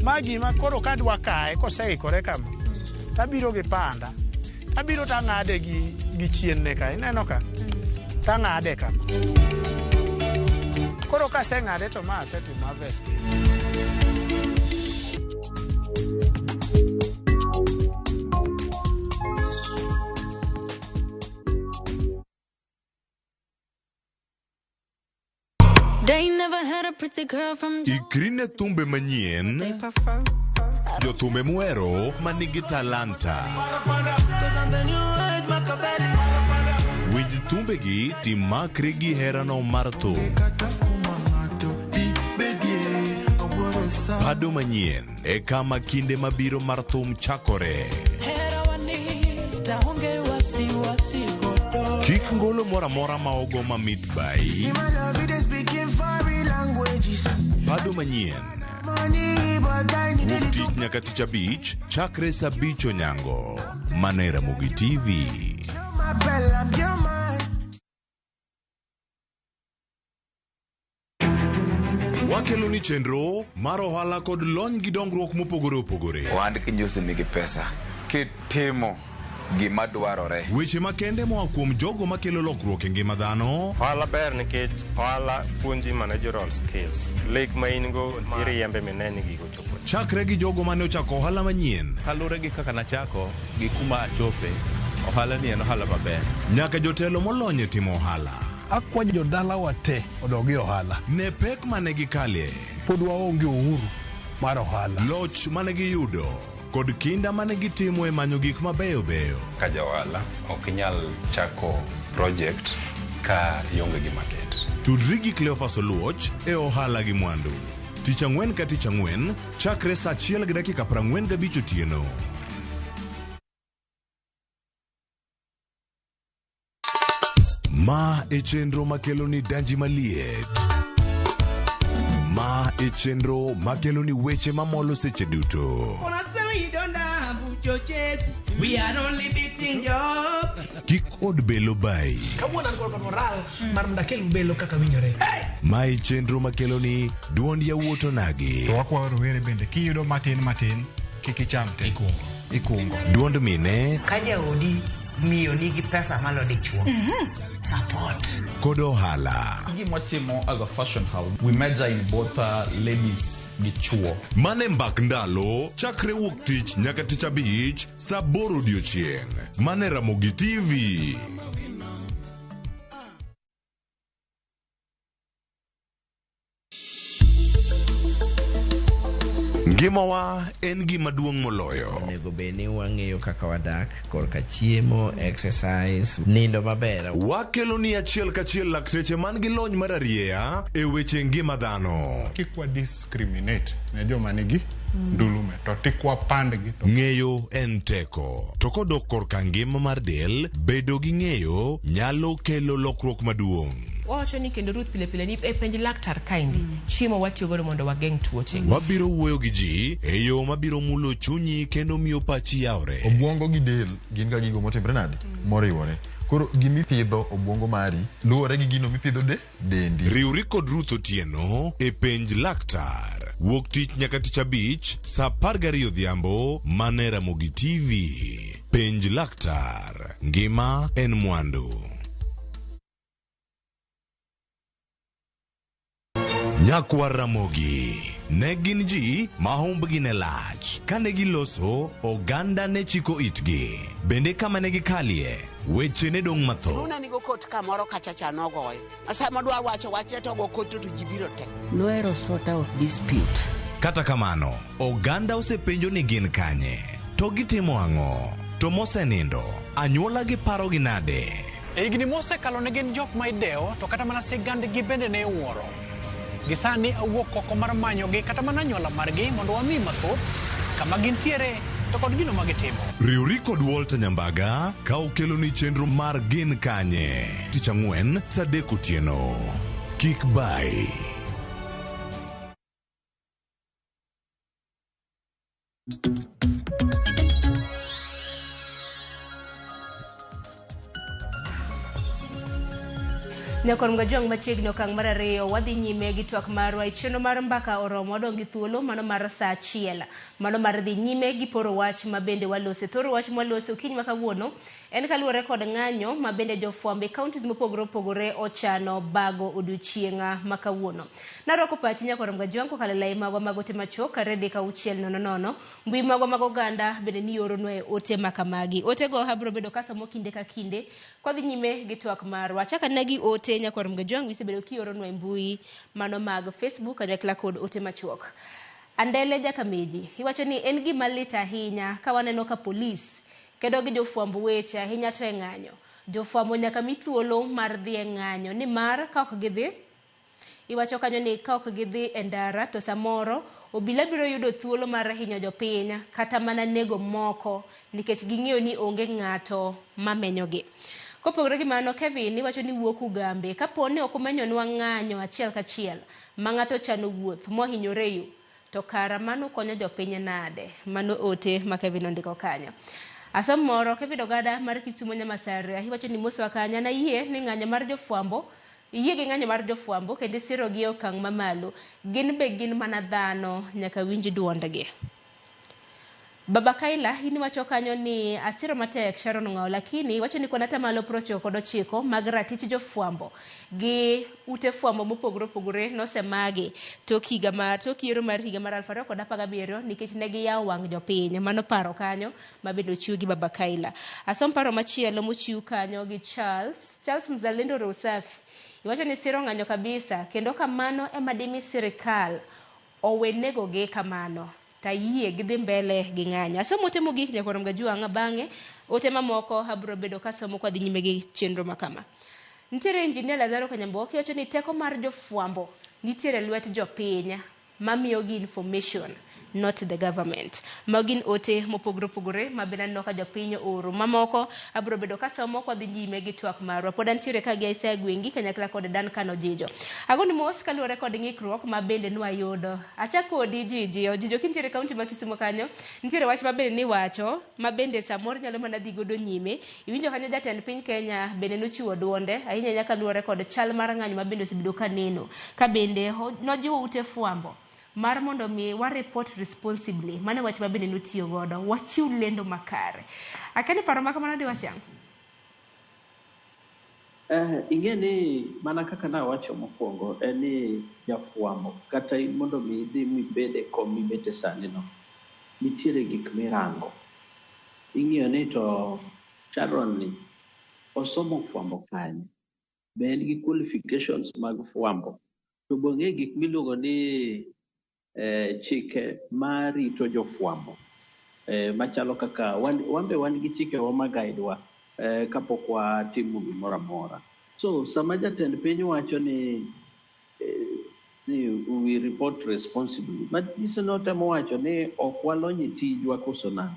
magi ma koro kadwa kae koseikore kama tabiro gi panda tabiro tang'ade gi chien ne ka ineno ka tang'ade kama koro ka seng'ade to ma asetimo harvest. They never had a pretty girl from Ikrine thumbe manyien. Jo thumbe muero manigi talanta. Winj thumbe gi timakre gi herano mar thum. Pado manyien e kama kinde mabiro mar thum chakore. Kik ngolo mora mora ma ogo mamit bai. Pado manyien. Wuktich nyaka tich abich, chakre sa abich onyango. Manera Mugi TV. Wakelo ni chenro mar ohala kod lony gi dongruok mopogore opogore. Ohand kinyosi nigi pesa. Kitimo gima dwarore. Weche makende moa kuom jogo makelo lokruok e ngima dhano. Ohala ber nikech ohala puonji managerial skills. Lek ma in go iriembe mineni gigo chopo. Chakre gi jogo mane ochako ohala manyien. Kalure gi kaka nachako gi kuma achope. Ohala ni en ohala maber. Nyaka jotelo molony e timo ohala. Akwa jodala wate odogi ohala. Ne pek mane gikalie. Pod waonge uhuru mar ohala. Loch mane giyudo. Kod kinda mane gitimo e manyo gik mabeyo beyo. Ka jawala ok inyal chako project ka ionge gi market. Tudri gi Cleophas Oluoch e ohala gi mwandu. Tich ang'wen ka tich ang'wen, chakre saa 1:45 otieno. Ma e chenro makelo ni danji maliet. Ma e chenro makelo ni weche mamolo seche duto. We are only beating job. Kik od belo bai. Kawuono an kod moral mar ndakel belo kaka winjore. Ma e chenro makelo ni duond yawuoto nagi. To wakwa rowere bende kiyudo matin kik icham te. Ikungo. Duond mine. Kaja odi miyo nigi pesa malo dichuo. Support. Kod ohala. Gima timo as a fashion house, we measure in both ladies gi chuo. Mane mbak ndalo, chakre wuok tich nyaka tich abich, saa 8 odiochieng'. Manera Mugi TV. Ngimawa en gima duong' moloyo. Onego beni wang'eyo kaka wadak, korka chiemo, exercise, nindo maber. Wakelo ni achiel kachiel lakteche man gi lony mar arieya e weche ngima dhano. Kikwa discriminate ne joma nigi ndulume to tikwa pandgi. Ng'eyo en teko. To kodok korka ngima mar del, bedo gi ng'eyo nyalo kelo lokruok maduong'. Wacho ni kendo Ruth pile ni e penj laktar kaindi chiemo watiyo godo mondo wageng' tuoche. Wabiro wuoyo gi ji e yo mabiro mulo chunyi kendo miyo pachi yawre. Obwongo gi del gin ga gigo motimre nade moriwore. Koro gimipidho obwongo mari luwore gi gino mipidho dendi. Riwri kod Ruth Otieno e penj laktar. Wuok tich nyaka tich abich saa 12 odhiambo mana e Ramogi TV. Penj laktar. Ngima en mwandu. Nyakwar Ramogi ne gin ji ma humbgi ne lach. Kane giloso, oganda ne chiko itgi. Bende kama ne gikalie, weche ne dong' matho. Nuna nigo kot kamoro kachacha nogoyo. Asa madwa wacho wache to go kot to jibiro tek. Noero sort out dispute. Kata kamano, oganda osepenjo ni gin kanye. To gitimo ang'o? To mosenindo, anyuola gi paro gi nade? E higni mosekalo ne gin jok ma idewo to kata mana sigandgi bende ne wuoro. Gisani awuok oko mar manyogi kata mana anyuola margi mondo wami mathoth kama gintiere to kod gino ma gitimo. Riwri kod Walter Nyambaga ka okelo ni chenro mar gin kanye. Tich Ang'wen saa 3 otieno. Kik bai. Nyakon Mgajwang machiegni okang' mar 2 wadhi nyime gi twak marwa chenro mar mbaka oromo wadong' gi thuolo mano mar saa 1 mano mar dhi nyime gi poro wach ma bende walose. Thoro wach mwalose okinyi ma kawuono en kaluwore kod ng'anyo ma bende jofwambe kauntis mopogore opogore ochano bago odiochienga ma kawuono. Narwako pachi Nyakon Mgajwang kokalo lai magwa mag ote machok karede ka 600 mbui magwa mag oganda bende ni oronwa e ote makamagi. Ote go habro bedo kasomo kinde ka kinde kwa dhi nyime gi twak marwa. Chaka nagi ote Nyakon Mgajwang misebedo kioro e mbui mano mag Facebook kanyakla kod ote machuok. Andele Jakameji iwacho ni en gima lit ahinya ka waneno ka polis kedo gi jofwambo weche ahinya to e ng'anyo. Jofwambo nyaka mi thuolo mar dhi e ng'anyo ni mar ka ok gidhi. Iwacho kanyo ni ka ok gidhi e ndara to samoro obila biro yudo thuolo mar hinyo jopiny kata mana nego moko nikech ging'eyo ni onge ng'ato mamenyogi. Kopogore gi mano, Kevin iwacho ni wuok Ugambe kapone ok omenyonwa ng'anyo achiel kachiel ma ng'ato chano wuoth mohinyore yo to kara mano konyo jopiny nade. Mano ote ma Kevin ondiko kanyo. Asom moro Kevin Ogada mar Kisumo Nyamasare iwacho ni moswa kanya na yie ni ng'anyo mar jofwambo yie gi ng'anyo mar jofwambo kendo siro gi okang' mamalo gin be gin mana dhano nyaka winj duondgi. Baba Kaila ini wacho kanyo ni asiro matek Sharon Ng'ao lakini wacho ni kona tamalo 99 mag ratich jofwambo gi ute fwambo mopogore opogore nosemagi tok yiero mar higa mar 2017 nikech ne giyawo wang' jopiny. Mano paro kanyo mabende ochiw gi Baba Kaila. Asom paro machielo mochiw kanyo gi Charles Mzalendo Rosafi iwacho ni siro ng'anyo kabisa kendo kamano ema dimi sirikal owenego gi kamano tayie gidhi mbele gi ng'anyo. Asomo ote mogik Nyakon Mgajwang bang'e ote mamoko habro bedo kasomo kwa dhi nyime gi chenro makama. Nitiere Engineer Lazaro Kanyamboki wacho ni teko mar jofwambo nitiere lwet jopiny mamiyo gi information not the government. Magin ote mopogore opogore mabende aneno ka jopiny oro. Mamoko abro bedo kasomo kwa dhi nyime gi twak marwa. Pod antiere ka gi Isaiah Gwengi kanyakla kod Dan Kano Jijo. Agoni mos kaluwore kod ng'ikruok mabende nwayudo. Acha kodi Jijo kintiere kaunti ma Kisumo kanyo nitiere wach mabende ni wacho mabende samoro nyalo mana dhi godo nyime. Iwinjo kanyo jatend piny Kenya bende nochiwo duonde ahinya nyaka luwore kod chal mar ng'anyo mabende osebedo kaneno ka bende nojiwo ute fwambo mar mondo mi wa report responsibly. Mane wach mabende notiyo godo wachiw lendo makare. Akani paro makamano di wachang. Ing'e ni mana kaka na wacho mokwongo en ni jafwambo kata mondo mi dhi mibede kom mibete sani no nitiere gik mirango. Ing'iyo ni to Sharon ni osomo fwambo kanye be en gi qualifications mag fwambo to bong'e gik miluongo ni chike marito jofwambo machalo kaka wambe wan gi chike wa magaidwa kapok watimo gimoro amora. So sama jatend piny wacho ni we report responsibly but this notemo wacho ni ok walony tijwa koso nang'o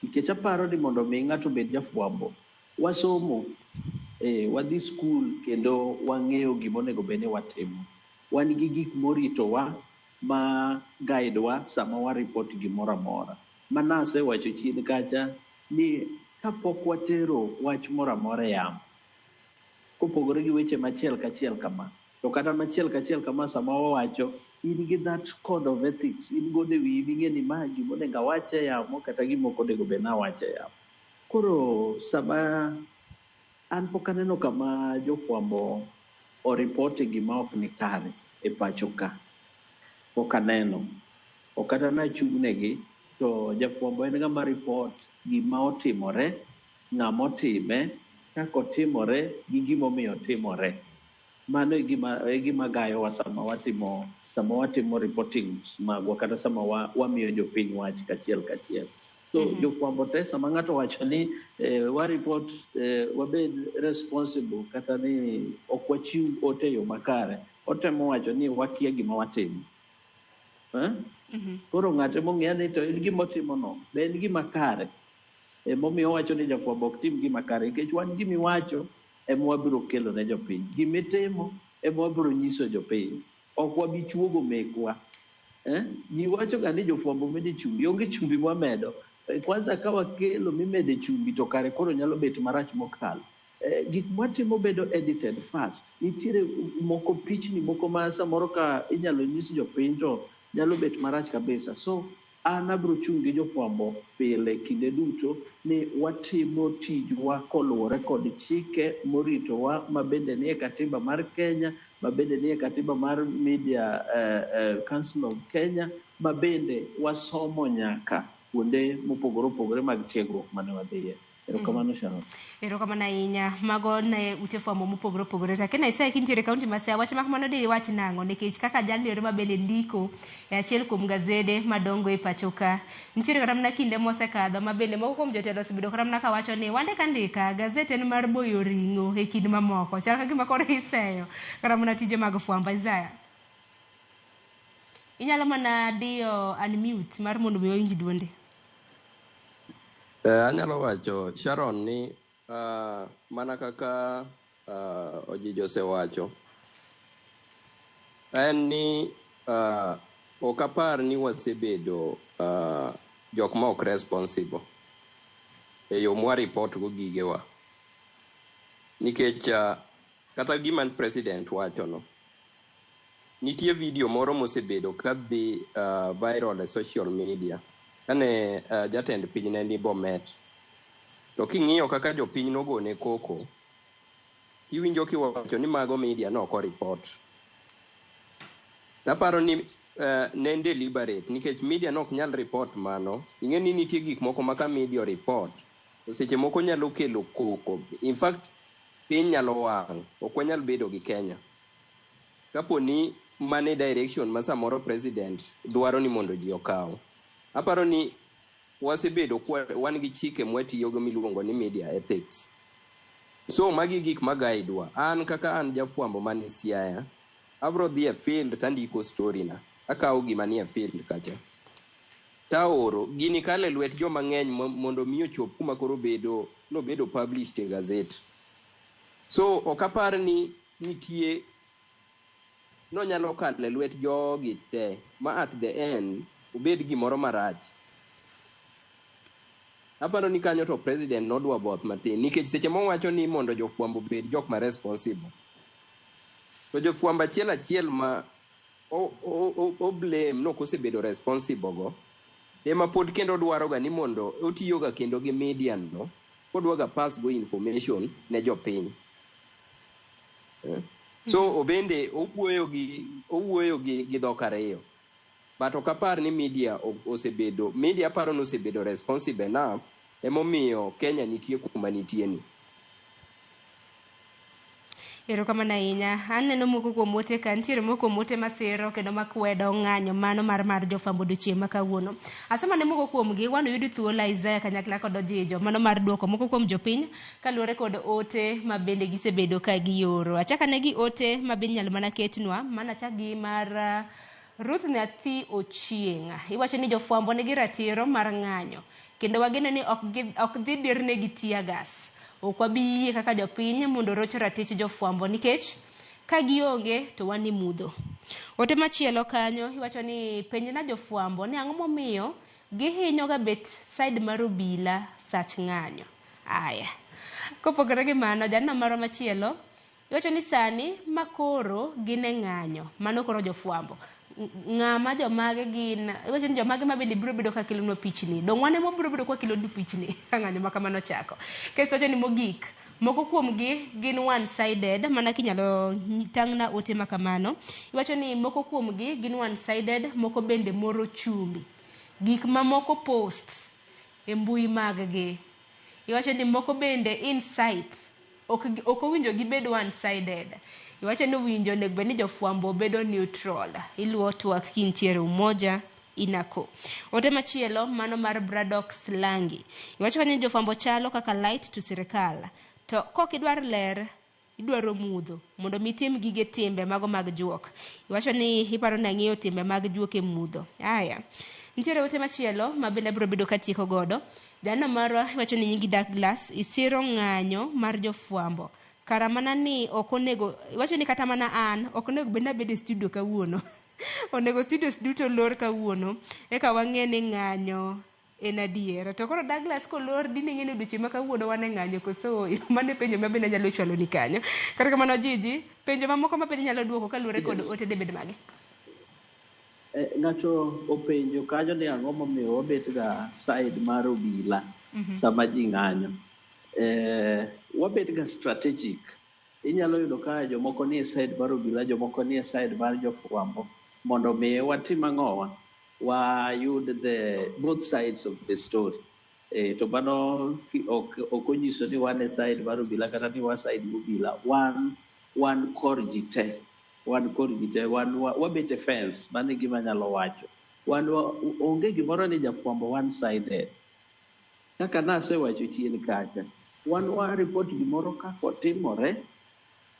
nikech aparo ni mondo mi ng'ato bed jafwambo wasomo wadhi skul kendo wang'eyo gimonego bed ni watimo. Wan gi gik moritowa ma guide wa sama wa report gimoro amora. Manase wacho chien kacha ni kapok watero wach moro amora yamo, kopogore gi weche machiel kachiel kama, to kata machiel kachiel kama sama wawacho, in gi that code of ethics, in gode wi ing'e ni ma gima onego awache yamo kata gimoko onego bed ni awache yamo. Koro sama an pok aneno kama jofwambo oripote gima ok ni kare e pacho ka, pok aneno, ok kata nachung' negi, to jafwambo en gama report gima otimore, ng'ama otime, kaka otimore gi gimomiyo otimore. Mano e gima gayowa sama watimo reporting magwa kata sama wamiyo jopiny wach kachiel kachiel. So jofwambo te sama ng'ato wacho ni waripot wabed responsible kata ni ok wachiw ote yo makare, otemo wacho ni wakia gima watimo. Koro ng'ate mong'eya ni to en gima otimono be en gima kare, momiyo wacho ni jofwambo ok tim gima kare, nikech wan gima iwacho ema wabiro kelo ne jopiny, gimitimo ema wabiro nyiso jopiny, ok wabi chuogo mekwa. Ji wacho ga ni jofwambo mede chumbi, onge chumbi mwamedo. Kwanza ka wakelo mimede chumbi to kare koro nyalo bet marach mokalo. Gik mwatimo bedo edited fast. Nitiere moko pichni moko ma samoro ka inyalo nyis jopiny to nyalo bet marach kabisa. So an abiro chung' gi jofwambo pile kinde duto ni watimo tijwa koluwore kod chike moritowa, mabende nie katiba mar Kenya, mabende nie katiba mar Media Council of Kenya, mabende wasomo nyaka kuonde mopogore opogore mag tiegruok mane wadhiye. Erokamano Sharon. Erokamano ahinya. Mago ne ute fwambo mopogore opogore. Lakini Isaya kintiere kaunti ma Siaya, wach makamano de wach nang'o, nikech kaka jalni ero mabende ndiko e achiel kuom gazede madongo e pacho ka. Nitiere kata mana kinde mosekadho mabende moko kuom jotelo osebedo kata mana kawacho ni wandika ndika gazet en mar boyo ring'o e kind mamoko. Chal ka gima koro iseyo kata mana tije mag fwambo. Isaya, inyalo mana diyo unmute mar mondo mi owinj duonde. Anyalo wacho Sharon ni mana kaka Ojiji osewacho, en ni ok apar ni wasebedo jok ma ok responsible e yo mwa report go gigewa, nikech kata gima president wacho no, nitie video moro mosebedo ka dhi viral e social media kane jatend piny ne ni Bomet, to king'iyo kaka jopiny nogone koko, iwinjo kiwacho ni mago media no ok report. Naparo ni ne deliberate, nikech media no ok nyal report mano. Ing'e ni nitie gik moko maka media report, to seche moko nyalo kelo koko. In fact, piny nyalo wang', ok wanyal bedo gi Kenya kapo ni mane direction ma samoro president dwaro ni mondo ji okaw. Aparo ni wasebedo wan gi chike mwatiyogo miluongo ni media ethics. So magi gik magaidwa. An kaka an jafwambo mani Siaya, abro dhi e field tandiko story na, akawo gima ni e field kacha, taoro gini kale lwet joma ng'eny mondo mi ochop kuma koro nobedo published e gazette. So ok apar ni nitie no nyalo kale lwet jogi te ma at the end ubed gimoro marach. Aparo ni kanyo to president nodwa both matin, nikech seche mowacho ni mondo jofwambo bed jok ma responsible, to jofwambo achiel ma o blame no kosebedo responsible go ema pod kendo dwaro ga ni mondo otiyo ga kendo gi media no podwa ga pass go information ne jopiny. So obende owuoyo gi dhok ariyo. But ok apar ni media aparo ni osebedo responsible enough emomiyo Kenya nitie kuma nitie ni. Erokamano ahinya. Aneno moko kuom ote ka, nitiere moko kuom ote masiro kendo makwedo ng'anyo mano mar jofwambo odiochieng' ma kawuono. Asemane moko kuomgi wano yudi thuolo Isaya kanyakla kod Ojijo mano mar duoko moko kuom jopiny kaluwore kod ote mabende gisebedo ka gioro. Achaka ne gi ote mabende nyalo mana ketnwa, mana chak gi mar Ruth Nyathi Ochieng'. Iwacho ni jofwambo nigi ratiro mar ng'anyo kendo wageno ni ok dhi dirne gi tear gas. Ok wabi yie kaka jopiny mondo roch ratich jofwambo nikech ka gionge to wan imudho. Ote machielo kanyo iwacho ni penj na jofwambo ni ang'o momiyo gihinyo ga bet side mar obila sach ng'anyo. Aya. Kopogore gi mano, janno moro machielo iwacho ni sani makoro gin e ng'anyo, mano koro jofwambo. Ng'ama jomage gin, iwacho ni jomage ma bende biro bedo ka kelonwa pichni. Dong' wane mo biro bedo ka kelonwa pichni ka ng'anyo ma kamano chako. Kes wacho ni mogik, moko kuomgi gin one sided, mana kinyalo tang'na ote ma kamano. Iwacho ni moko kuomgi gin one sided, moko bende moro chumbi. Gik ma moko post e mbui mag-gi. Iwacho ni moko bende insight, ok owinjo gibed one sided. Iwacho ni winjo nego bed ni jofwambo bedo neutral. Iluwo twak kintiere umoja inako. Ote machielo mano mar Bradox Langi. Iwacho ni jofwambo chalo kaka light to sirikal. To kok idwar ler, idwaro mudho mondo mitim gige timbe mago mag juok. Iwacho ni iparo na ng'eyo timbe mag juok e mudho. Aya. Nitiere ote machielo ma bende biro bedo katieko godo. Jana maro iwacho ni nyingi Douglas isiro ng'anyo mar jofwambo. Kara mana ni okonego, iwacho ni kata mana an okonego benda bede studio kawuono. Onego studios duto lor kawuono eka wang'e ni ng'anyo en adier. To koro Douglas kolor dine ng'e ni odiochieng' ma kawuono wan e ng'anyo koso mane penjo ma bende nyalo chwalo ni kanyo. Kata kamano Jiji, penjo mamoko ma bende nyalo duoko kaluwore kod ote de bed mage. Ng'ato openjo kanyo ni ang'o momiyo wabet ga side mar obila sama ji ng'anyo. Wabet ga strategic. Inyalo yudo ka jomoko ni side mar obila, jomoko ni side mar jofwambo, mondo mi watim ang'owa wayud both sides of the story. To mano ok onyiso ni wan e side mar obila kata ni wan side obila, wan kor ji te. Wan wabet e fence, mano gima nyalo wacho. Wan onge gimoro ni jafwambo one sided. Kaka nasewacho chien kacha, wan report gimoro kaka otimore,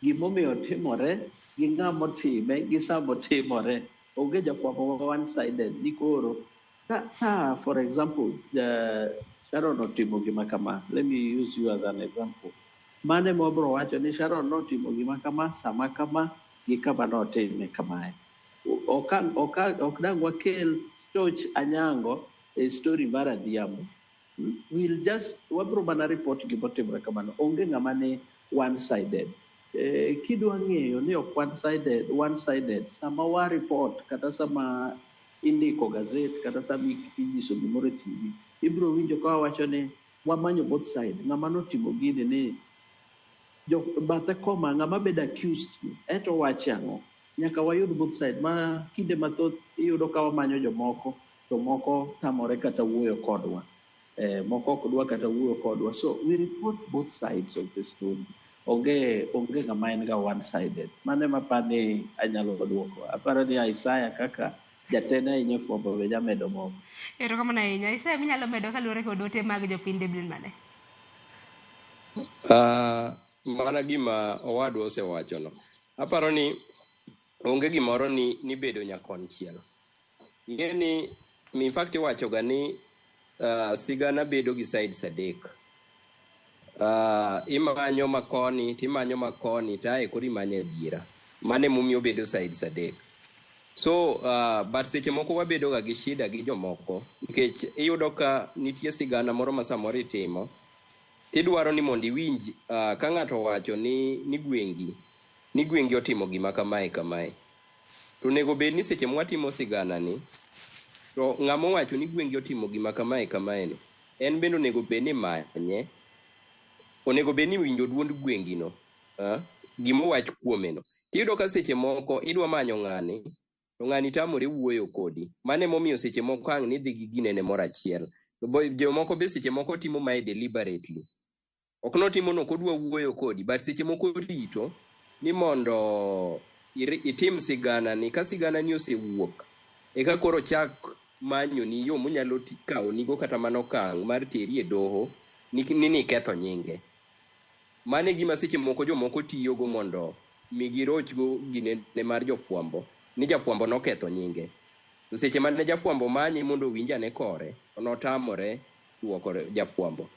gimomiyo otimore, gi ng'ama otime, gi sama otimore. Onge jafwambo one sided. Ni koro ka for example Sharon otimo gima kama, let me use you as an example. Mane mobro wacho ni Sharon notimo gima kama sama kama gi kama notime kamae. Ok dang' wakel Toch Anyango e story mar Adhiambo. We'll just wabro mana report gimotimore kamano. Onge ng'ama ni one sided. Kidwa ng'eyo ni ok one sided sama wa report kata sama indiko gazet kata sama inyiso gimoro e TV, ibro winjo ka wacho ni wamanyo both side. Ng'ama notimo gini ni bathe koma, ng'ama bed accused eto wache ang'o. Nyaka wayud both side. Ma kinde mathoth iyudo ka wamanyo jomoko to moko tamore kata wuoyo kodwa. Moko ok dwa kata wuoyo kodwa. So we report both sides of the story. Onge ng'ama en ga one sided. Mane mapani anyalo duoko. Aparo ni Isaiah kaka jatena inye fwambo be jamedo moko. Ero kama na inya Isaiah minyalo medo kaluwore kod ote mag jopiny Dublin mane. Mana gima owadwa osewachono. Aparo ni onge gimoro ni bedo nyakonchiel. Ing'e ni in fact iwachoga ni sigana bedo gi sides adek. Imanyo makoni, timanyo makoni, tae kori manye diera. Mane momiyo bedo sides adek. So, but seche moko wabedo ga gi shida gi jomoko. Nikech iyudo ka nitie sigana moro ma samoro itimo. Tidwaro ni mondo iwinj ka ng'ato wacho ni gwengi otimo gima kamae. To nego bed ni seche mwatimo sigana ni, to ng'amo wacho ni gwengi otimo gima kamae ni, en bende onego bed ni manye, onego bed ni winjo duond gwengi no, gima wach kuome no. Tiyudo ka seche moko idwa manyo ng'ani, to ng'ani tamore wuoyo kodi. Mane momiyo seche moko ang' ni dhi gi ginene moro achiel. Jomoko be seche moko timo mae deliberately. Ok notimo no kodwa wuoyo kodi, but seche moko rito ni mondo itim sigana ni, ka sigana ni osewuok eka koro chak manyo ni yo munyalo kawo nigo kata mano kang' mar teri e doho ni ketho nyinge. Mane gima seche moko jomoko tiyogo mondo migirochgo ginene mar jofwambo ni jafwambo noketho nyinge. To seche mane jafwambo manye mondo winjane kore, notamore duoko jafwambo.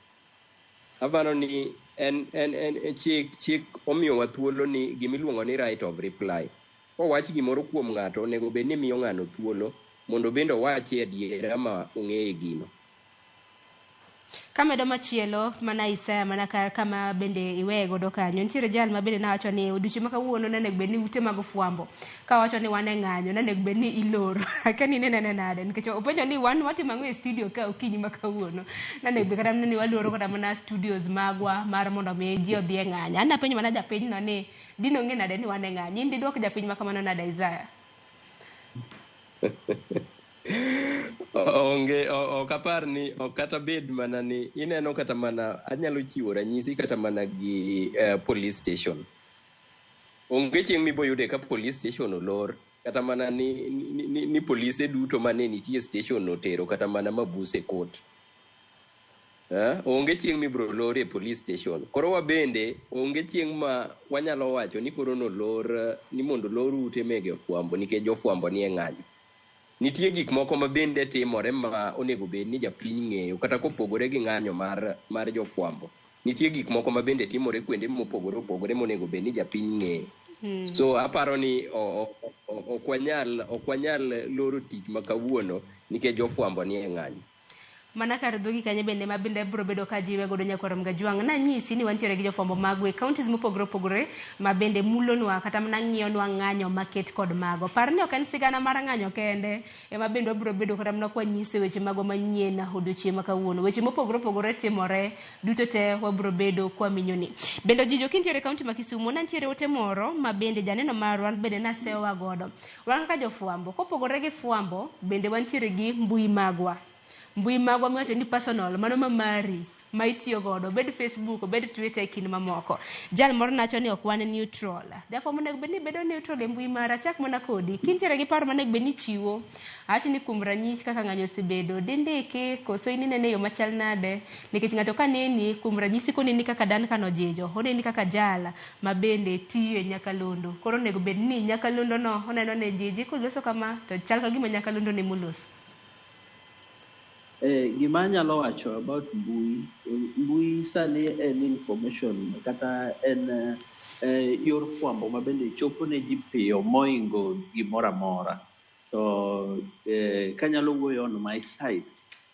Aparo ni en chik omiyowa thuolo ni gimiluongo ni right of reply. Kowach gimoro kuom ng'ato, onego bed ni miyo ng'ano thuolo mondo bende owachi adiera ma ong'eye gino. Kamedo machielo mana Isaya mana kama bende iwe godo kanyo nitiere jal ma bende nawacho ni odiochieng' ma kawuono nanego bed ni ute mag fwambo ka wacho ni wan e ng'anyo nanego bed ni iloro akani nene nade nikech openjo ni wan watimo ang'o e studio ka okinyi ma kawuono nanego bed kata ni waloro kata mana studios magwa mar mondo mi ji odhi e ng'anyo an napenjo mana japiny no ni dino ng'e nade ni wan e ng'anyo in diduok japiny ma kamano nade Isaya? Onge ok apar ni ok kata bed mana ni ineno kata mana anyalo chiwo ranyisi kata mana gi police station. Onge chieng' miboyude ka police station olor kata mana ni polise duto mane nitie station otero kata mana mabuse court. Onge chieng' mibro lor e police station. Koro wabende onge chieng' ma wanyalo wacho ni koro nolor ni mondo lor ute mege fwambo nikech jofwambo ni e ng'anyo. Nitie gik moko ma bende timore ma onego bed ni japiny ng'eyo kata kopogore gi ng'anyo mar jofwambo. Nitie gik moko ma bende timore kuonde mopogore opogore monego bed ni japiny ng'eyo. So aparo ni ok wanyal loro tich ma kawuono nikech jofwambo ni e ng'anyo. Mana kar dhogi kanye bende ma bende bro bedo ka jiwe godo Nyakwaro Mgajwang' na nyisi ni wantiere gi jofwambo magwe counties mopogore opogore ma bende mulonwa kata mana ng'iyonwa ng'anyo maket kod mago. Par ni ok en sigana mar ng'anyo kende ema bende bro bedo kata mana kwa nyise weche mago manyien odiochieng' ma kawuono. Weche mopogore opogore timore duto te wabro bedo kwa minyoni. Bende Jijo kintiere kaunti ma Kisumu nantiere ote moro ma bende janeno marwa bende nasewa godo. Wan ka jofwambo kopogore gi fwambo bende wantiere gi mbui magwa miwacho ni personal mano mamari ma itiyo godo bed Facebook bed Twitter kind mamoko. Jal moro nacho ni ok wan neutral. Therefore monego bed ni bedo neutral e mbui mara chak mana kodi kintiere gi paro monego bed ni chiwo achi ni kuom ranyisi kaka ng'anyo osebedo dindiki koso inene yo machal nade nikech ng'ato ka neni kuom ranyisi koneni kaka dan kano jijo oneni kaka jala ma bende tiyo e Nyakalondo koro onego bed ni Nyakalondo no oneno ne jiji koloso kama to chal ka gima Nyakalondo ne moloso. Gima anyalo wacho about mbui sani en information kata en yor fwambo ma bende chopo ne ji piyo moingo gimoro amora. To kanyalo wuoyo on my side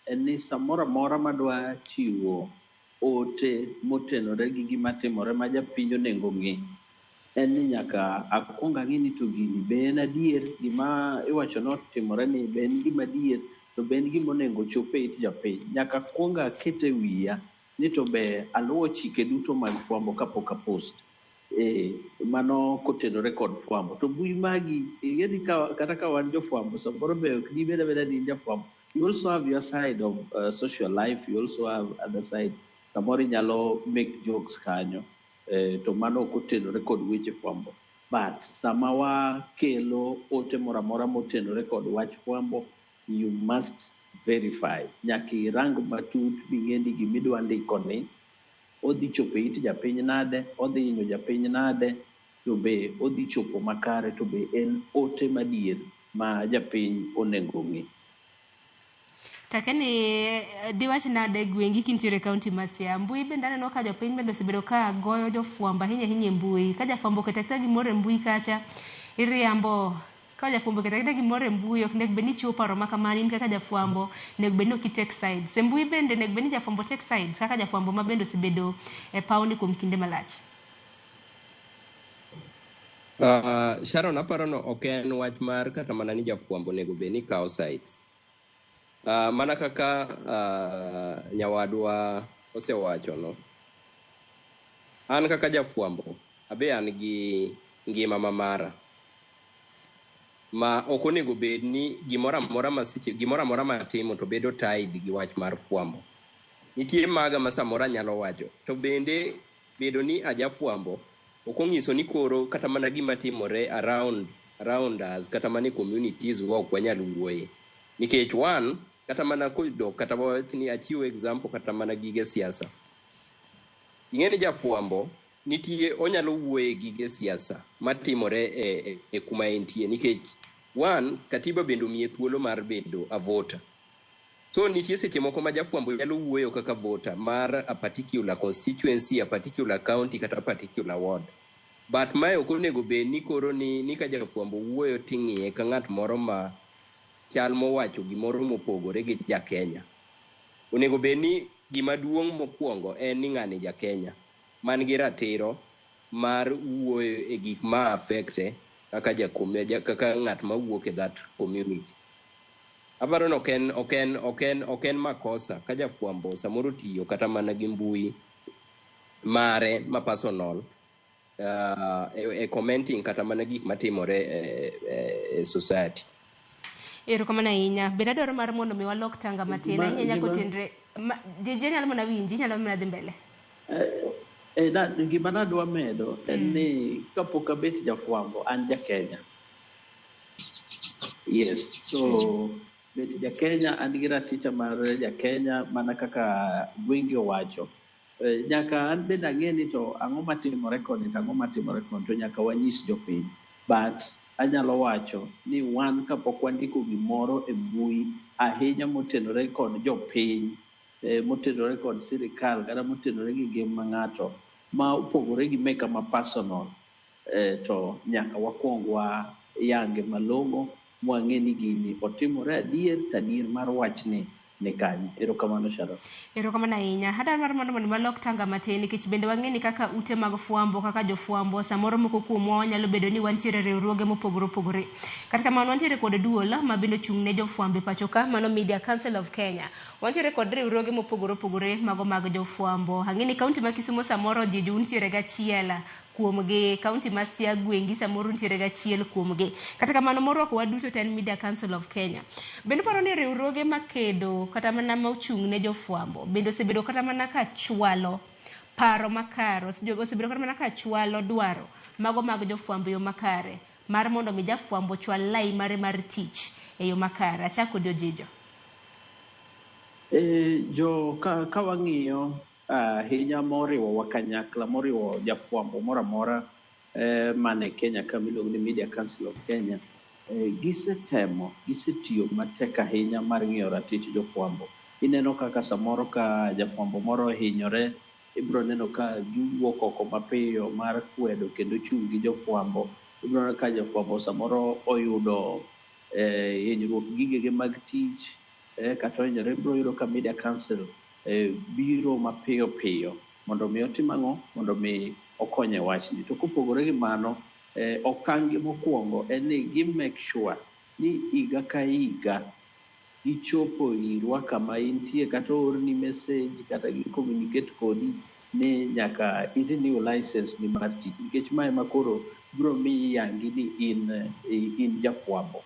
en ni samoro amora madwa chiwo ote motenore gi gima timore ma japiny onego ng'e en ni nyaka akwong ang'e ni to gini be en adier gima iwacho ni otimore ni be en gima adier to be en gima onego chop e it japiny. Nyaka akwong akete wiya ni to be aluwo chike duto mag fwambo kapok apost. Mano kotenore kod fwambo. To mbui magi ing'eni kata ka wan jofwambo samoro be ok dibed abeda ni in jafwambo. You also have your side of social life. You also have other side. Samoro inyalo make jokes kanyo. To mano kotenore kod weche fwambo. But sama wakelo ote moro amora motenore kod wach fwambo, you must verify. Nyaka irang matut bing'eni gimidwa ndiko ni odhi chopo it japiny nade, odhi hinyo japiny nade, to be odhi chopo makare, to be en ote madier ma japiny onego ng'e. Takeni diwach nade gwengi kintiere kaunti ma Siaya mbui bende aneno ka jopiny bende osebedo ka goyo jofwambo ahinya mbui ka jafwambo ketekta gimoro e mbui kacha iriambo ka jafwambo ketekta gimoro e mbui ok nek beni chiwo paro makamani in kaka jafwambo nek beni ok take sides e mbui bende nek beni jafwambo take sides kaka jafwambo ma bende osebedo e pawni kuom kinde malach. Sharon aparo no ok en wach mar kata mana ni jafwambo nego beni kawo sides. Mana kaka nyawadwa osewacho no, an kaka jafwambo abe an gi ngima mamara ma ok onego bed ni gimoro amora matimo to bedo tied gi wach mar fwambo. Nitie maga ma samora nyalo wacho to bende bedo ni ajafwambo ok onyiso ni koro kata mana gima timore around us kata mana communities wa ok wanyal wuoye. Nikech one kata mana kodok kata wach ni achiwo example kata mana gige siasa. Ing'eni jafwambo nitie onyalo wuoye gige siasa matimore e kuma entie nikech one katiba bende omiye thuolo mar bedo a voter. So nitie seche moko ma jafwambo nyalo wuoyo kaka voter mar a particular constituency, a particular county kata a particular ward. But mae ok onego bed ni koro ni ka jafwambo wuoyo ting'iye ka ng'at moro ma chal mowacho gimoro mopogore gi ja Kenya. Onego bed ni gima duong' mokwongo en ni ng'ani ja Kenya man gi ratiro mar wuoyo e gik ma affecte kaka kaka ng'at ma wuok e that community. Aparo ni ok en makosa ka jafwambo samoro tiyo kata mana gi mbui mare ma personal commenting kata mana gik matimore e society. Erokamano ahinya. Bende adwaro mar mondo mi walok tanga matin ahinya nyako tenre jeje nyalo mana winji nyalo mana dhi mbele. Gima nadwa medo en ni kapok abet jafwambo an ja Kenya. Yes, so bet ja Kenya an gi raticha mar ja Kenya mana kaka Gwenge owacho. Nyaka an bende ang'e ni to ang'o matimore koni to ang'o matimore koni to nyaka wanyis jopiny. But anyalo wacho ni wan kapok wandiko gimoro e mbui ahinya motenore kod jopiny, motenore kod sirikal kata motenore gi ngima ng'ato ma opogore gi meka ma personal, to nyaka wakwong wayange malong'o mwang'e ni gini otimore adier tadier mar wachni ni kanyo. Erokamano Sharon. Erokamano ahinya. Adwaro mar mondo walok tanga matin nikech bende wang'e ni kaka ute mag fwambo kaka jofwambo samoro moko kuomwa nyalo bedo ni wantiere riwruoge mopogore opogore. Kata kamano wantiere kod duol ma bende ochung' ne jofwambo e pacho ka, mano Media Council of Kenya. Wantiere kod riwruoge mopogore opogore mago mag jofwambo. Ang'e ni kaunti ma Kisumo samoro jiji untiere gachiel kuomgi, kaunti ma Siaya Gwendi samoro ntiere gachiel kuomgi. Kata kamano morwako waduto ten Media Council of Kenya. Bende paro ni riwruoge makedo kata mana ma ochung' ne jofwambo bende osebedo kata mana ka chwalo paro makaro, osebedo kata mana ka chwalo dwaro mago mag jofwambo yo makare mar mondo mi jafwambo chwal lai mare mar tich e yo makare. Achako dio Jijo. Ka wang'iyo hinya moriwo wakanyakla moriwo jafwambo moro amora mane Kenya ka miluongo ni Media Council of Kenya, gisetiyo matek ahinya mar ng'iyo ratich jofwambo. Ineno kaka samoro ka jafwambo moro hinyore, ibiro neno ka giwuok oko mapiyo mar kwedo kendo chung' gi jofwambo. Ibiro neno ka jafwambo samoro oyudo hinyruok gigege mag tich kata hinyore, ibiro yudo ka Media Council biro mapiyo piyo mondo mi otim ang'o, mondo mi okonye wachni. To kopogore gi mano, okang' mokwongo en ni gi make sure ni higa ka higa gichopo irwa kama intie kata orni message kata gi communicate kodi ni nyaka renew license ni mar tich, nikech mae makoro biro miyi yangi ni in jafwambo.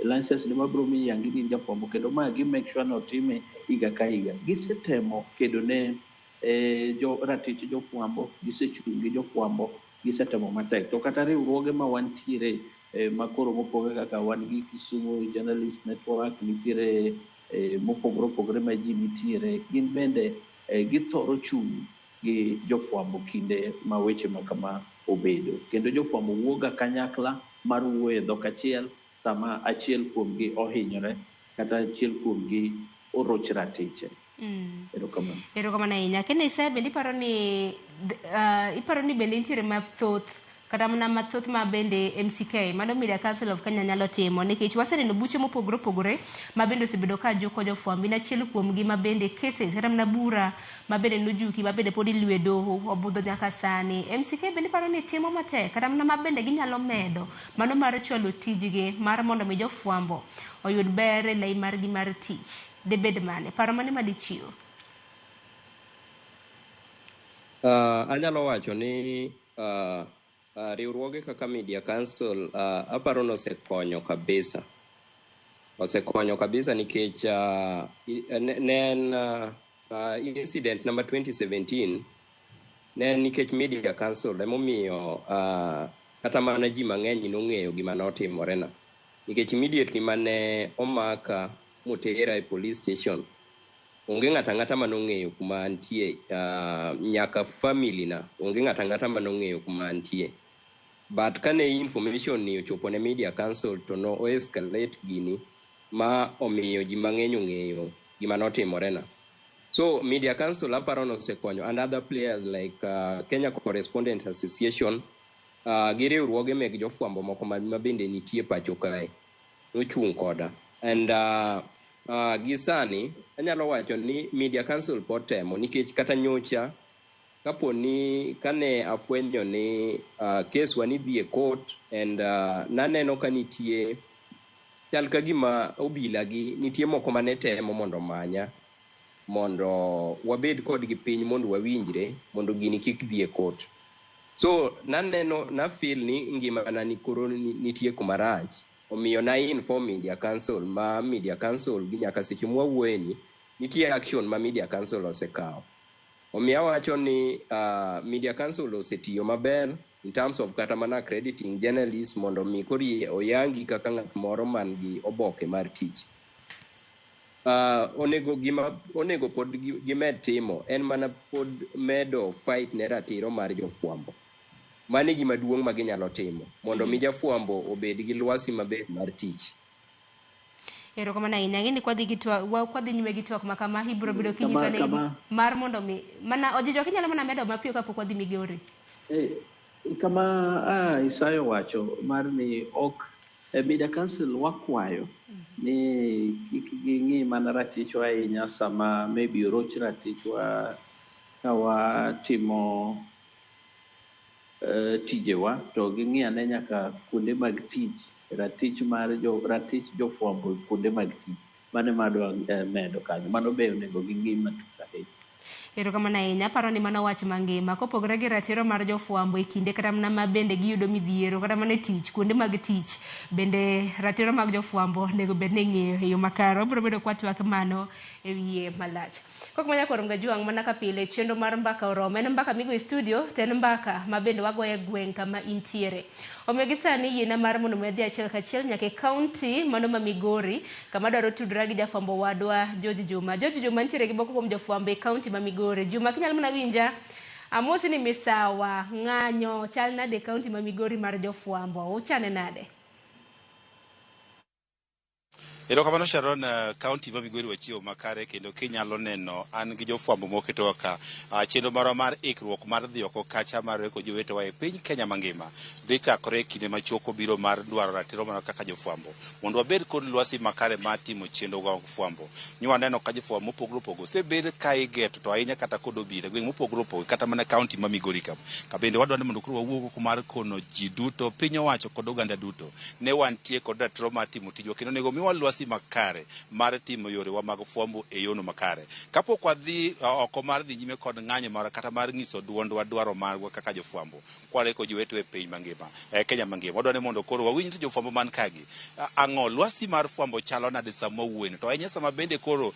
License ni mabiro miyi yangi ni in jafwambo, kendo ma gi make sure no time higa ka higa. Gisetemo kedo ne ratich jofwambo, gisechung' gi jofwambo, gisetemo matek. To kata riwruoge ma wantiere makoro mopogore kaka wan gi Kisumu Journalist Network, nitiere mopogore opogore ma ji nitiere, gin bende githoro chung' gi jofwambo kinde ma weche ma kama obedo. Kendo jofwambo wuoga kanyakla mar wuoyo e dhok achiel sama achiel kuomgi ohinyore kata achiel kuomgi oroch ratiche. Erokamano ahinya. Kendo Isaya bende iparo ni bende nitiere mathoth kata mana mathoth ma bende MCK mano Media Council of Kenya nyalo timo, nikech waseneno buche mopogore opogore ma bende osebedo ka joko jofwambo. In achiel kuomgi ma bende cases kata mana bura ma bende nojuki ma bende pod ilwe doho obudho nyaka sani. MCK bende paro ni timo matek kata mana ma bende ginyalo medo mano mar chwalo tijgi mar mondo mi jofwambo oyud ber e lai margi mar tich. Debed mane paro mane madichiwo? Anyalo wacho ni riwruoge kaka Media Council aparo no osekonyo kabisa nikech ne en incident number 2017 ne en nikech Media Council emomiyo kata mana ji mang'eny nong'eyo gima notimore na, nikech immediately mane omaka motera e police station onge ng'ata manong'eyo kuma antie, nyaka family na onge ng'ata manong'eyo kuma antie. But kane information ni ochopo ne Media Council to no escalate gini ma omiyo ji mang'eny ong'eyo gima notimore na. So Media Council aparo no osekonyo, and other players like Kenya Correspondents Association, gi riwruoge meg jofwambo moko ma bende nitie pacho kae nochung' koda. And Gi sani anyalo wacho ni Media Council pod temo nikech kata nyocha kapo ni kane afwenyo ni case wani dhi e court and naneno ka nitie chal ka gima obila gi nitie moko mane temo mondo manya mondo wabed kod gi piny mondo wawinjre mondo gini kik dhi e court. So naneno na feel ni ngima na ni koro nitie kuma rach. Omiyo na inform Media Council ma Media Council gi nyaka seche mwawuoyeni nitie action ma Media Council osekawo. Omiyo awacho ni Media Council osetiyo maber in terms of kata mana accrediting journalists mondo mi kori oyangi kaka ng'at moro man gi oboke mar tich. Onego pod gimed timo en mana pod medo fight ne ratiro mar jofwambo. Mane gima duong' ma ginyalo timo mondo mi jafwambo obed gi lwasi maber mar tich. Ero kama na ing'eni kwadhi nyime gi twak makama ibro bedo kinyiso ne mar mondo mi mana ojijo kinyalo mana medo mapiyo kapok wadhi Migori. Kama Isayo wacho mar ni ok Media Council wakwayo ni kik ging'i mana ratichwa ahinya sama maybe oroch ratichwa ka watimo tijewa to ging'i ane nyaka kuonde mag tich ratich jofwambo kuonde mag tich mane madwa medo kanyo mano be onego ging'i matut ahinya. Ero kama na inya paro ni mano wach mangima kopogore gi ratiro mar jofwambo e kinde kata mana ma bende giyudo midhiero kata mana tich kuonde mag tich bende ratiro mag jofwambo nego bed ni ng'iyo e yo makaro biro bedo kwatwak mano e wiye malach. Kok manya korum ga juang mana ka pile chenro mar mbaka oromo en mbaka migo e studio ten mbaka ma bende wagoye gweng kama intiere. Omiyo gisani yiena mar mondo medhi achiel kachiel nyaka e kaunti mano ma Migori kama dwaro tudra gi jafwambo wadwa George Juma. George Juma nitiere gi boko kuom jofwambo e kaunti ma Migori. Juma kinyalo mana winja amosi ni misawa ng'anyo chal nade kaunti ma Migori mar jofwambo uchane nade? Erokamano Sharon, kaunti ma Migori wachiwo makare kendo kinyalo neno an gi jofwambo moketo ka chenro marwa mar ikruok mar dhi oko kacha mar reko jowetewa e piny Kenya mangima dhi chakore kinde machoko biro mar dwaro ratiro mana kaka jofwambo mondo wabed kod lwasi makare mar timo chenro ga fwambo. Nywa neno ka jofwambo mopogore opogore osebed ka igeto to ahinya kata kod obila gweng mopogore opogore kata mana kaunti ma Migori ka bende wadwani mondo koro wawuog mar kono ji duto piny owacho kod oganda duto ne wantie kod ratiro mar timo tijwa kendo nego miwa lwasi makare mar timo yore wa mag fwambo e yono makare kapok wadhi oko mar dhi nyime kod ng'anyo mar kata mar nyiso duondwa dwaro marwa kaka jofwambo kwareko jowetewa e piny mangima Kenya mangima wadwani mondo koro wawinj jofwambo man kagi ang'o lwasi mar fwambo chalo nade sama wuoyno to ahinya sama bende koro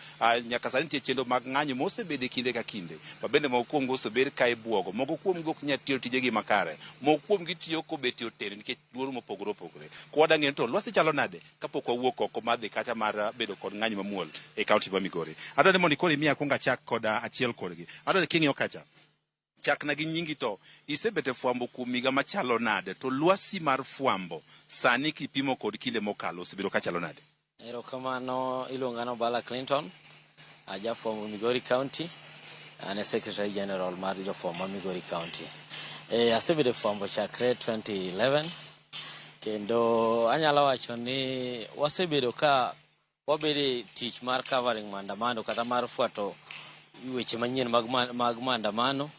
nyaka sani nitie chenro mag ng'anyo mosebede kinde ka kinde ma bende mokwongo osebed ka ibuogo moko kuom gi ok nyal tiyo tijegi makare moko kuom gi tiyo kobet otere nikech luoro mopogore opogore kwada ng'en to lwasi chalo nade kapok wawuok oko madhi kata mar bedo kod ng'anyo mamuol e kaunti ma Migori. Adwani mondo koro imiya kuongo achak kod achiel kodgi. Adwani king'iyo kacha chakna gi nyingi to isebete fwambo kuom higa machalo nade to lwasi mar fwambo sani kipimo kod kinde mokalo osebedo kachalo nade? Erokamano, iluongano Bala Clinton, jafwambo Migori County, ane Secretary General mar jofwambo Migori County. Asebedo fwambo chakre 2011 kendo anyalo wacho ni wasebedo ka wabede tich mar covering maandamano kata mar fwato weche manyien mag maandamano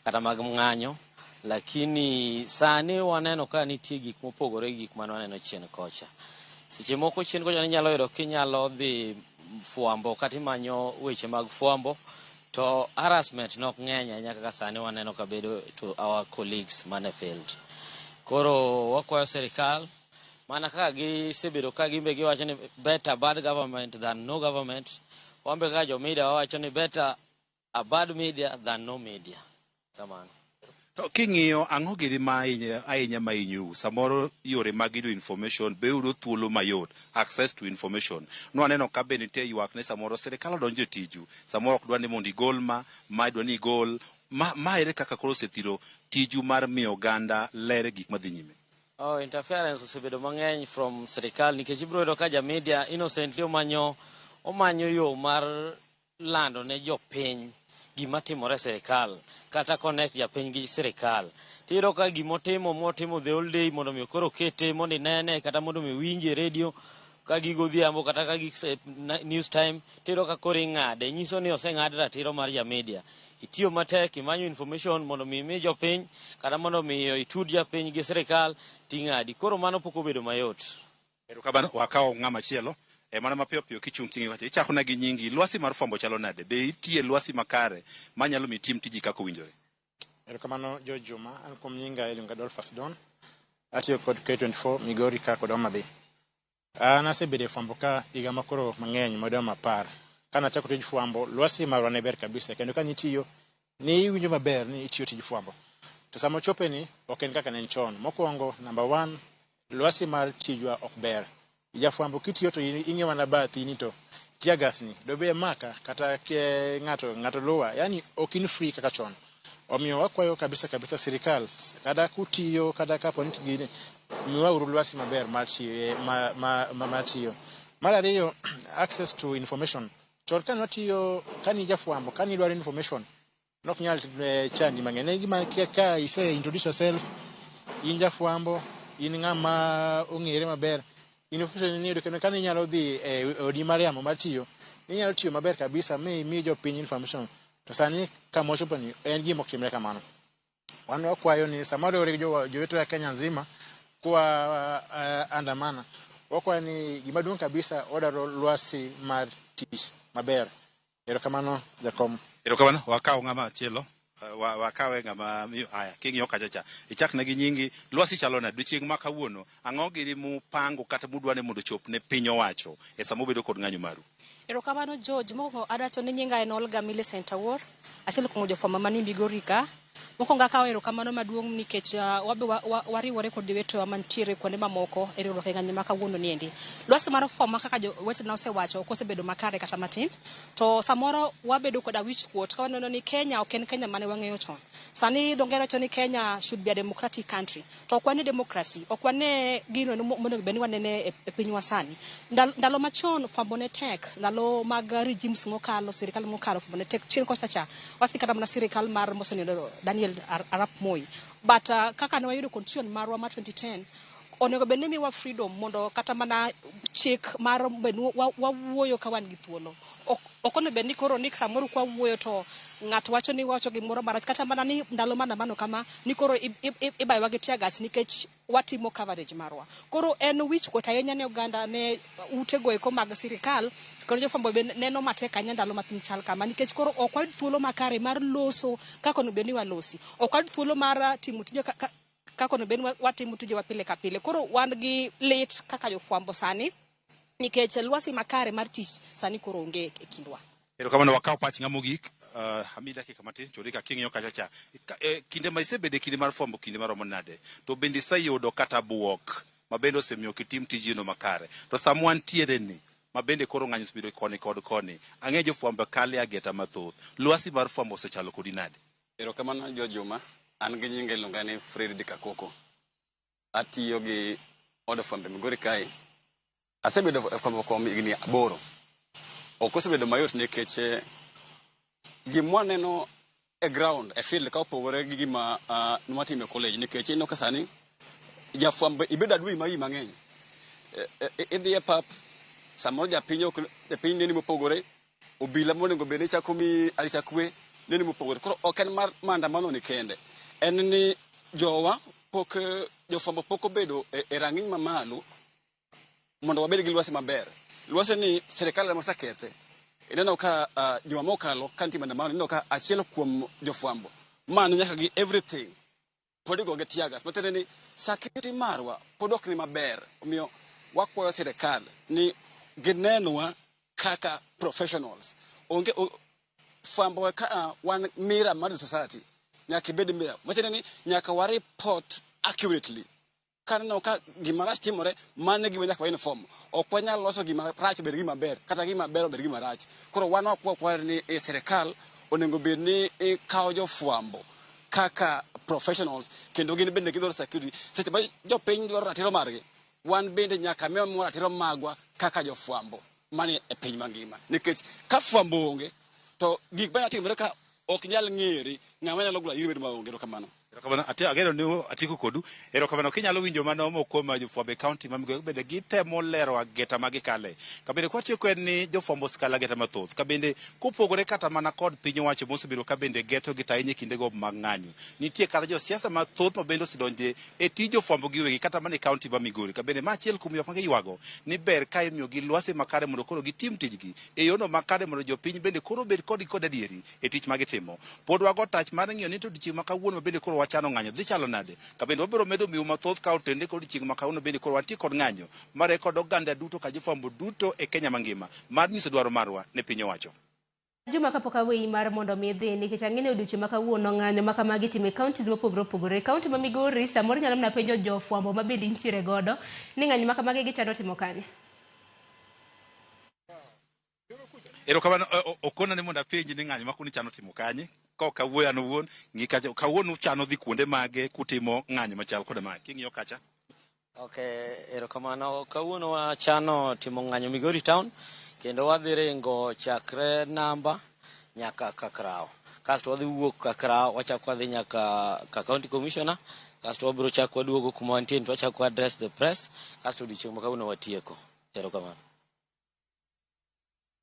kata mag ng'anyo, lakini sani waneno ka nitie gik mopogore gik mane waneno chien kocha. Seche moko chien kocha inyalo yudo kinyalo dhi fwambo kata imanyo weche mag fwambo to harassment nok ng'eny ahinya kaka sani waneno ka bedo to our colleagues mane field. Koro wakwayo serikal mana kaka gisebedo ka gimbe giwacho ni better bad government than no government, wambe kaka jo media wawacho ni better a bad media than no media. Kamano. To king'iyo ang'o gini ma ahinya ma inyou samoro yore mag yudo information be yudo thuolo mayot access to information no aneno ka be nitie ywak ne samoro serikal odonjo tiju samoro ok dwa ni mondo igol ma dwa ni igol ma ere kaka koro osethiro tiju mar miyo oganda lere gik madhi nyime. Interference osebedo mang'eny from serikal nikech ibiro yudo ka media innocently omanyo yo mar lando ne jopiny gima timore serikal kata connect japiny gi serikal. Tiro ka gimotimo the whole day mondo mi koro kete mondo nene kata mondo mi winje radio ka gigo dhiambo kata ka gik news time tero ka kore ng'ade nyiso ni oseng'ad ratiro mar jamedia. Itiyo matek imanyo information mondo mi jopiny kata mondo mi itud japiny gi sirikal ting'adi. Koro mano pok obedo mayot. Erokamano, wakawo ng'ama chielo. Mana mapiyo piyo kichung' ting'i wacho ichako na gi nyingi. Lwasi mar fwambo chalo nade? Be itie lwasi makare manyalo mi tim tiji kaka owinjore? Erokamano George Juma, an kuom nyinga iluonga Dolphus Don. Atiyo kod K24 Migori ka kod Homa Bay. An asebedo e fwambo ka higa makoro mang'eny modwa 10. Kana achako tij fwambo, lwasi marwa ne ber kabisa kendo ka nitiyo ni iwinjo maber ni itiyo tij fwambo. To sama ochope ni ok en kaka ne chon. Mokwongo number 1, lwasi mar tijwa ok ber. Jafwambo kitiyo to ing'e mana bathi ni to tiagas ni dobe maka kata ke ng'ato luwa, yani ok in free kaka chon. Omiyo wakwayo kabisa sirikal kada kutiyo kada ka ponit gine miwa uru lwasi maber mar tiyo. Mar ariyo, access to information. Chon kan watiyo kani jafwambo kani dwaro information nok nyal chandi mang'eny. Gima ka ise introduce yourself, in jafwambo, in ng'ama ong'ere maber, information ni kendo kan inyalo dhi odi mariamo matiyo, inyalo tiyo maber kabisa mi jopiny information. To sani kama ochopo ni en gima ok timre kamano. Wan wakwayo ni samoro joweto ya Kenya nzima kwa andamana, wakwayo ni gima duong' kabisa odaro lwasi mar tich maber. Erokamano jakom. Erokamano, wakawo ng'ama chielo. Wakawe ng'ama haya king'iyo kachacha ichak na gi nyingi. Lwasi chalo na odiechieng' ma kawuono ang'o giri mupango kata mudwane mondo chop ne piny owacho e sama obedo kod ng'anyo maru? Erokamano George, mokwongo adacho ni nyinga en Olga Millicent Awuor, achiel kuom jofwambo mani Migori ka. Mokwongo akawo erokamano maduong' nikech wariwore kod jowetewa mantiere kuonde mamoko e riwruok e ng'anyo ma kawuono niendi. Lwasi mar fwambo kaka jowetena osewacho ok osebedo makare kata matin, to samoro wabedo kod wich kuot ka waneno ni Kenya ok en Kenya mane wang'eyo chon. Sani dho ngere wacho ni Kenya should be a democratic country. To ok wane democracy, ok wane gino mondo bed ni wanene e pinywa sani. Ndalo machon fwambo ne tek, ndalo mag regimes mokalo, sirikal mokalo fwambo ne tek. Chien kocha cha wachni kata mana sirikal mar mosenindo Daniel Arap Moi. But kaka ne wayudo constitution marwa ma 2010, onego bed ni miwa freedom mondo kata mana chik mar wawuoyo ka wan gi thuolo. Ok onego bed ni koro ni samoro kwa wuoyo to ng'ato wacho ni wacho gimoro marach kata mana ni ndalo mano kama ni koro ibayowa gi tiagas nikech watimo coverage marwa. Koro en wich kuot ahinya ne oganda ne utego eko mag sirikal kendo jofwambo neno matek ahinya ndalo mathin chal kama nikech koro ok wayud thuolo makare mar loso kaka onego bed ni walosi. Ok wayud thuolo mar timo tije kaka onego bed ni watimo tije wa pile ka pile. Koro wan gi lit kaka jofwambo sani nikech lwasi makare mar tich sani koro onge e kindwa. Erokamano, wakawo pach ng'a mogik. Hamida dakika matin chorika king'iyo kachacha kinde ma isebede kinde mar fwambo kinde maromo nade, to bende iseyudo kata buok mabende osemiyo kitim tijino makare? To sama wantiere ni mabende koro ng'anyo osebedo koni kod koni, ang'e jofwambo kale ageta mathoth, lwasi mar fwambo osechalo kodi nade? Erokamano George Juma, an gi nyinga iluonga ni Fred Dikakoko. Atiyo gi od fwambo Migori kae. Asebedo e fwambo kuom higni 8. Ok osebedo mayot nikech gima neno e ground e field ka opogore gi gima nwatimo e college nikech ino ka sani jafwambo ibedo adui mai mang'eny. Idhi e pap samoro japiny neni mopogore, obila monego bed ni chako mi arita kwe neni mopogore. Koro ok en mar maandamano ni kende, en ni jofwambo pok obedo e rang'iny mamalo mondo wabed gi lwasi maber. Lwasi ni sirikal ema osekethe. Ineno ka juma mokalo ka nitie maandamano, ineno ka achiel kuom jofwambo mano nyaka gi everything pod igo gi tiagas. Matiende ni security marwa pod ok ni maber. Omiyo wakwayo sirikal ni ginenwa kaka professionals. Fwambo ka wan mirror mar society, nyaka ibed mirror. Matiende ni nyaka wa report accurately. Kaneno ka gima rach timore, mane gima nyaka inform. Ok wanyal loso gima rach bed gima ber, kata gima ber bed gima rach. Koro wan wakwayo ni sirikal onego bed ni kawo jofwambo kaka professionals kendo gin bende gidwaro security. Seche ma jopiny dwaro ratiro margi, wan bende nyaka miwa ratiro magwa kaka jofwambo mani e piny mangima. Nikech ka fwambo onge to gik bende timore ka ok nyal ng'ere, ng'ama nyalo gula yiro bed maonge. Erokamano. Erokamano ageno ni Atiku kodu. Erokamano kinyalo winjo mano mokuom jofwambo kaunti ma Migori bende gitemo lero ageta ma gikale. Kabende kwatiyo kwen ni jofwambo skala ageta mathoth. Kabende kopogore kata mana kod piny owacho mosebedo kabende geto gitainye kindego mag ng'anyo. Nitie kata josiasa mathoth ma bende osedonje e tij jofwambo giwegi kata mana e kaunti ma Migori. Kabende ma achiel kuom ywak ma giywago ni ber ka imiyogi lwasi makare mondo koro gitim tijgi e yono makare mondo jopiny bende koro bed kod adieri e tich ma gitimo. Pod wago tach mar ng'iyo ni to odiochieng' ma kawuono bende koro wachano ng'anyo dhi chalo nade. Kabende wabiro medo miyo mathoth ka otende kod odiochieng' ma kawuono bende koro wantie kod ng'anyo mare kod oganda duto ka jofwambo duto e Kenya mangima mar nyiso dwaro marwa ne piny owacho. Juma kapok aweyi mar mondo mi dhi nikech ang'eyo odiochieng' ma kawuono ng'anyo ma kamagi time counties mopogore opogore. Kaunti ma Migori samoro nyalo mana penjo jofwambo ma bende nitiere godo ni ng'anyo ma kamagi gichano timo kanye. Erokamano okona ni mondo apenji ni ng'anyo ma kuni chano timo kanye. Ko kawuoyo an owuon ng'i kacha kawuono chano dhi kuonde mage kutimo ng'anyo machal kod mae. King'iyo kacha. Okay, erokamano kawuono wachano timo ng'anyo Migori town kendo wadhi ringo chakre namba nyaka Kakrao. Kasto wadhi wuok Kakrao wachako wadhi nyaka ka county commissioner. Kasto wabiro chako waduogo kuma wantie to wachako address the press. Kasto odiochieng' ma kawuono watieko. Erokamano.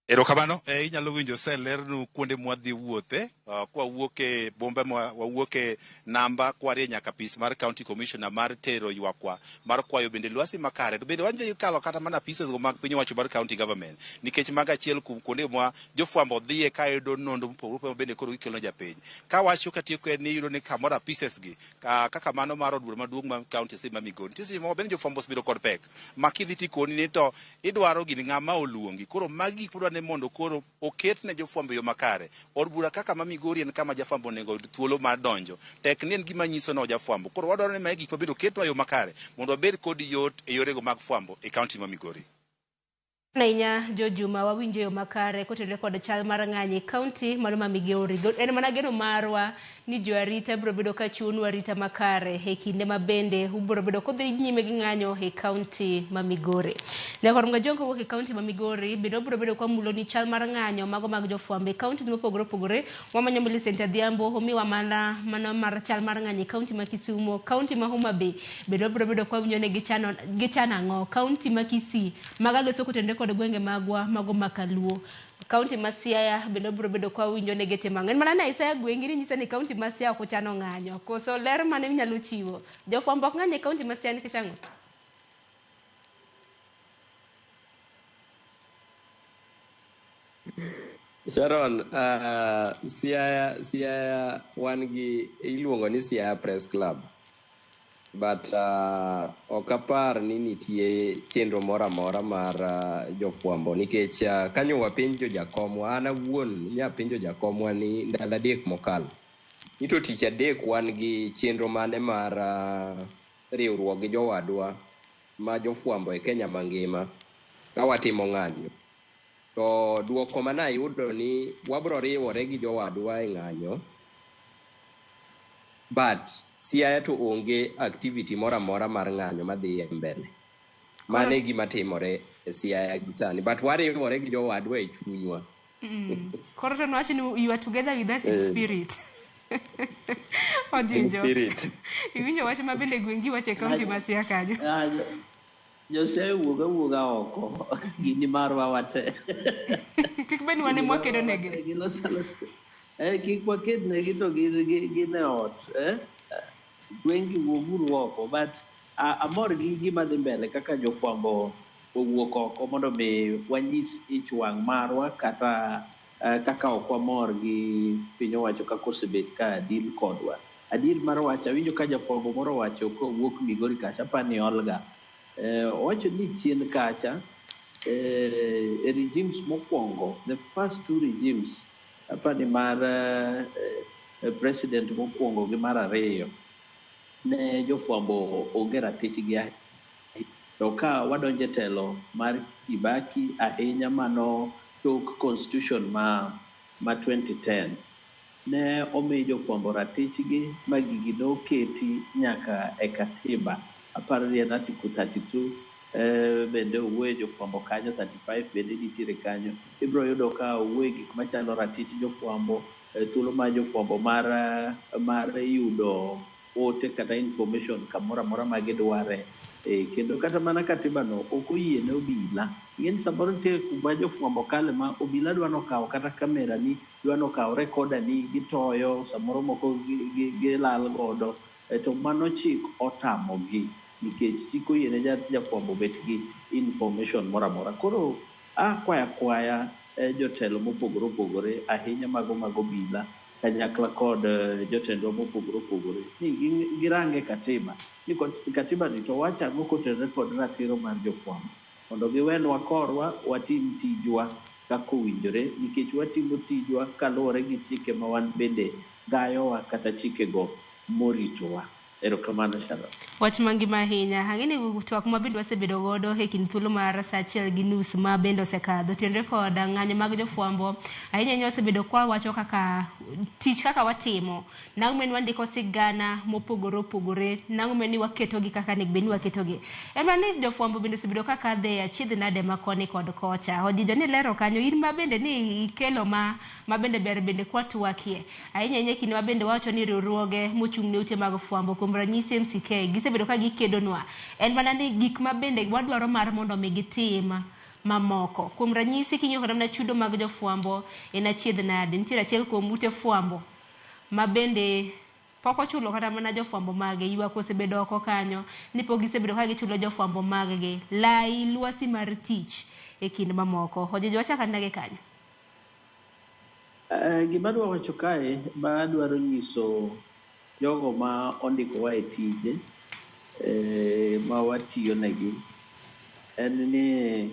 Erokamano inyalo winjo selernu kuonde mwadhi wuothe kwa wuoke bombe wawuoke namba kwarie nyaka pis mar county commissioner mar tero ywakwa mar kwayo bende lwasi makare to bende wadhi kalo kata mana pieces go mag piny owacho mar county government nikech mag achiel kuom kuonde mwa jofwambo dhiye ka yudo nondo mopogore bende koro gikelo japiny ka wacho katieko en ni yudo ni kamora pieces gi kaka mano mar od bura maduong' ma county ma Migori tisi mo bende jofwambo bedo kod pek makidhi tikoni ni to idwaro gini ng'ama oluongi koro magi podwa mondo koro oket ne jofwambo yo makare od bura kaka ma Migori en kama jafwambo nego thuolo mar donjo tek ni en gima nyiso no jafwambo koro wadwaro ni ma gik mabedo ketwa yo makare mondo wabed kod yot e yorego mag fwambo e kaunti ma Migori. Nainya Jojuma wawinjo yo makare kotenore kod chal mar ng'anyo e kaunti mar ma Migori. En mana geno marwa ni jo arita biro bedo ka chunu arita makare e kinde ma bende ubiro bedo kodhi nyime gi ng'anyo e kaunti ma Migori. Nyakor mga jongo wuok e kaunti ma Migori biro bedo kwa mulo ni chal mar ng'anyo mago mag jofwambo e kaunti mopogore opogore. Wamanyo Millicent Adhiambo omiwa mana mar chal mar ng'anyo e kaunti ma Kisumo, kaunti ma Homa Bay biro bedo kwa winjo ne gichano ang'o, kaunti ma Kisii magaloso kotenore kod gwenge magwa mago makaluo. Kaunti ma Siaya biro bedo kwa winjo ne gete mang'eny. Mana na Isaya gwengi ni nyisa ni kaunti ma Siaya ok ochano ng'anyo. Koso ler mane minyalo chiwo. Jofwambo ok ng'anyo e kaunti ma Siaya nikech ang'o? Sharon, Siaya wan gi iluongo ni Siaya Press Club. But ok apar ni nitie chenro moro amora mar jofwambo nikech kanyo wapenjo jakomwa an awuon nya penjo jakomwa ni ndalo adek mokalo nito tich adek wan gi chenro mane mar riwruok gi jowadwa ma jofwambo e Kenya mangima ka watimo ng'anyo to duoko mana ayudo ni wabro riwore gi jowadwa e ng'anyo but Siaya to onge activity mora mora mar ng'anyo madhi mbele. Mane gima timore e Siaya gitani. But wariwore gi jowadwa e chunywa. Koro to wacho ni you are together with us in spirit. Odinjo. Iwinjo wacho mabende gwengi wacho kaunti ma Siaya kanyo. Jose wuoga oko. Gini marwa wate. Kik beni wane mwakedo nege. Kik wakedo nege to gine ot. Gwengi wuoguru oko, but amor gi gima dhi mbele kaka jofwambo owuok oko mondo mi wanyis ich wang' marwa kata kaka ok wamor gi piny owacho kaka osebet ka deal kodwa. Adier mar wacho awinjo ka jafwambo moro wacho kowuok Migori kacha pani Olga owacho ni chien kacha regimes mokwongo, the first two regimes apani mar president mokwongo gi mar ariyo ne jofwambo onge ratich gi to ka wadonje telo mar Kibaki ahinya mano tok constitution ma 2010 ne omi jofwambo ratich gi magigi noketi nyaka e katiba aparo ni en article 32 bende owuoyo jofwambo kanyo 35 bende nitiere kanyo ibro yudo ka owuoyo gik machalo ratich jofwambo thuolo mar jofwambo mar yudo ote kata information kamoro amora ma gidware. Kendo kata mana katibano ok oyiene obila. Ing'eni samoro nitie kuma jofwambo kale ma obila dwa nokawo kata kamera ni, dwa nokawo rekoda ni, gitoyo, samoro moko gilal godo. To mano chik otamogi nikech chik oyiene jafwambo bet gi information moro amora. Koro kwaya jotelo mopogore opogore ahinya mago mag obila kanyakla kod jotendwa mopogore opogore ni girange katiba ni katiba ni to wacho ang'o kotenore kod ratiro mar jofwambo mondo giwenwa korwa watim tijwa kaka owinjore nikech watimo tijwa kaluwore gi chike ma wan bende gayowa kata chikego moritowa. Erokamano Sharon. Wach mangima ahinya. Ang'eni twak ma bende wasebedo godo e kind thuolo mar saa achiel gi nus ma bende osekadho tenre kod ng'anyo mag jofwambo ahinya osebedo kwa wacho kaka tich kaka watimo nang'o men wandiko sigana mopogore opogore nang'o men ni waketogi kaka nek beni waketogi ema ni jofwambo bende osebedo kaka dhe achiedh nade ma koni kod kocha ojijo ni lero kanyo in ma bende ni ikelo ma bende ber bende kwa twakie ahinya kinde ma bende wacho ni riwruoge mochung' ne ute mag fwambo kuom ranyisi MCK gisebedo ka gikedonwa en mana ni gik ma bende wadwaro mar mondo mi gitim mamoko kuom ranyisi kinyo kod na chudo mag jofwambo en achiedh nade nitiere achiel kuom ute fwambo ma bende pok ochulo kata mana jofwambo mage ywak osebedo oko kanyo ni pok gisebedo ka gichulo jofwambo maggi lai lwasi mar tich e kind mamoko ojijo wachaka ndage kanyo. Gima dwa wacho kae ma dwaro nyiso jogo ma ondikowa e tije ma watiyo negi en ni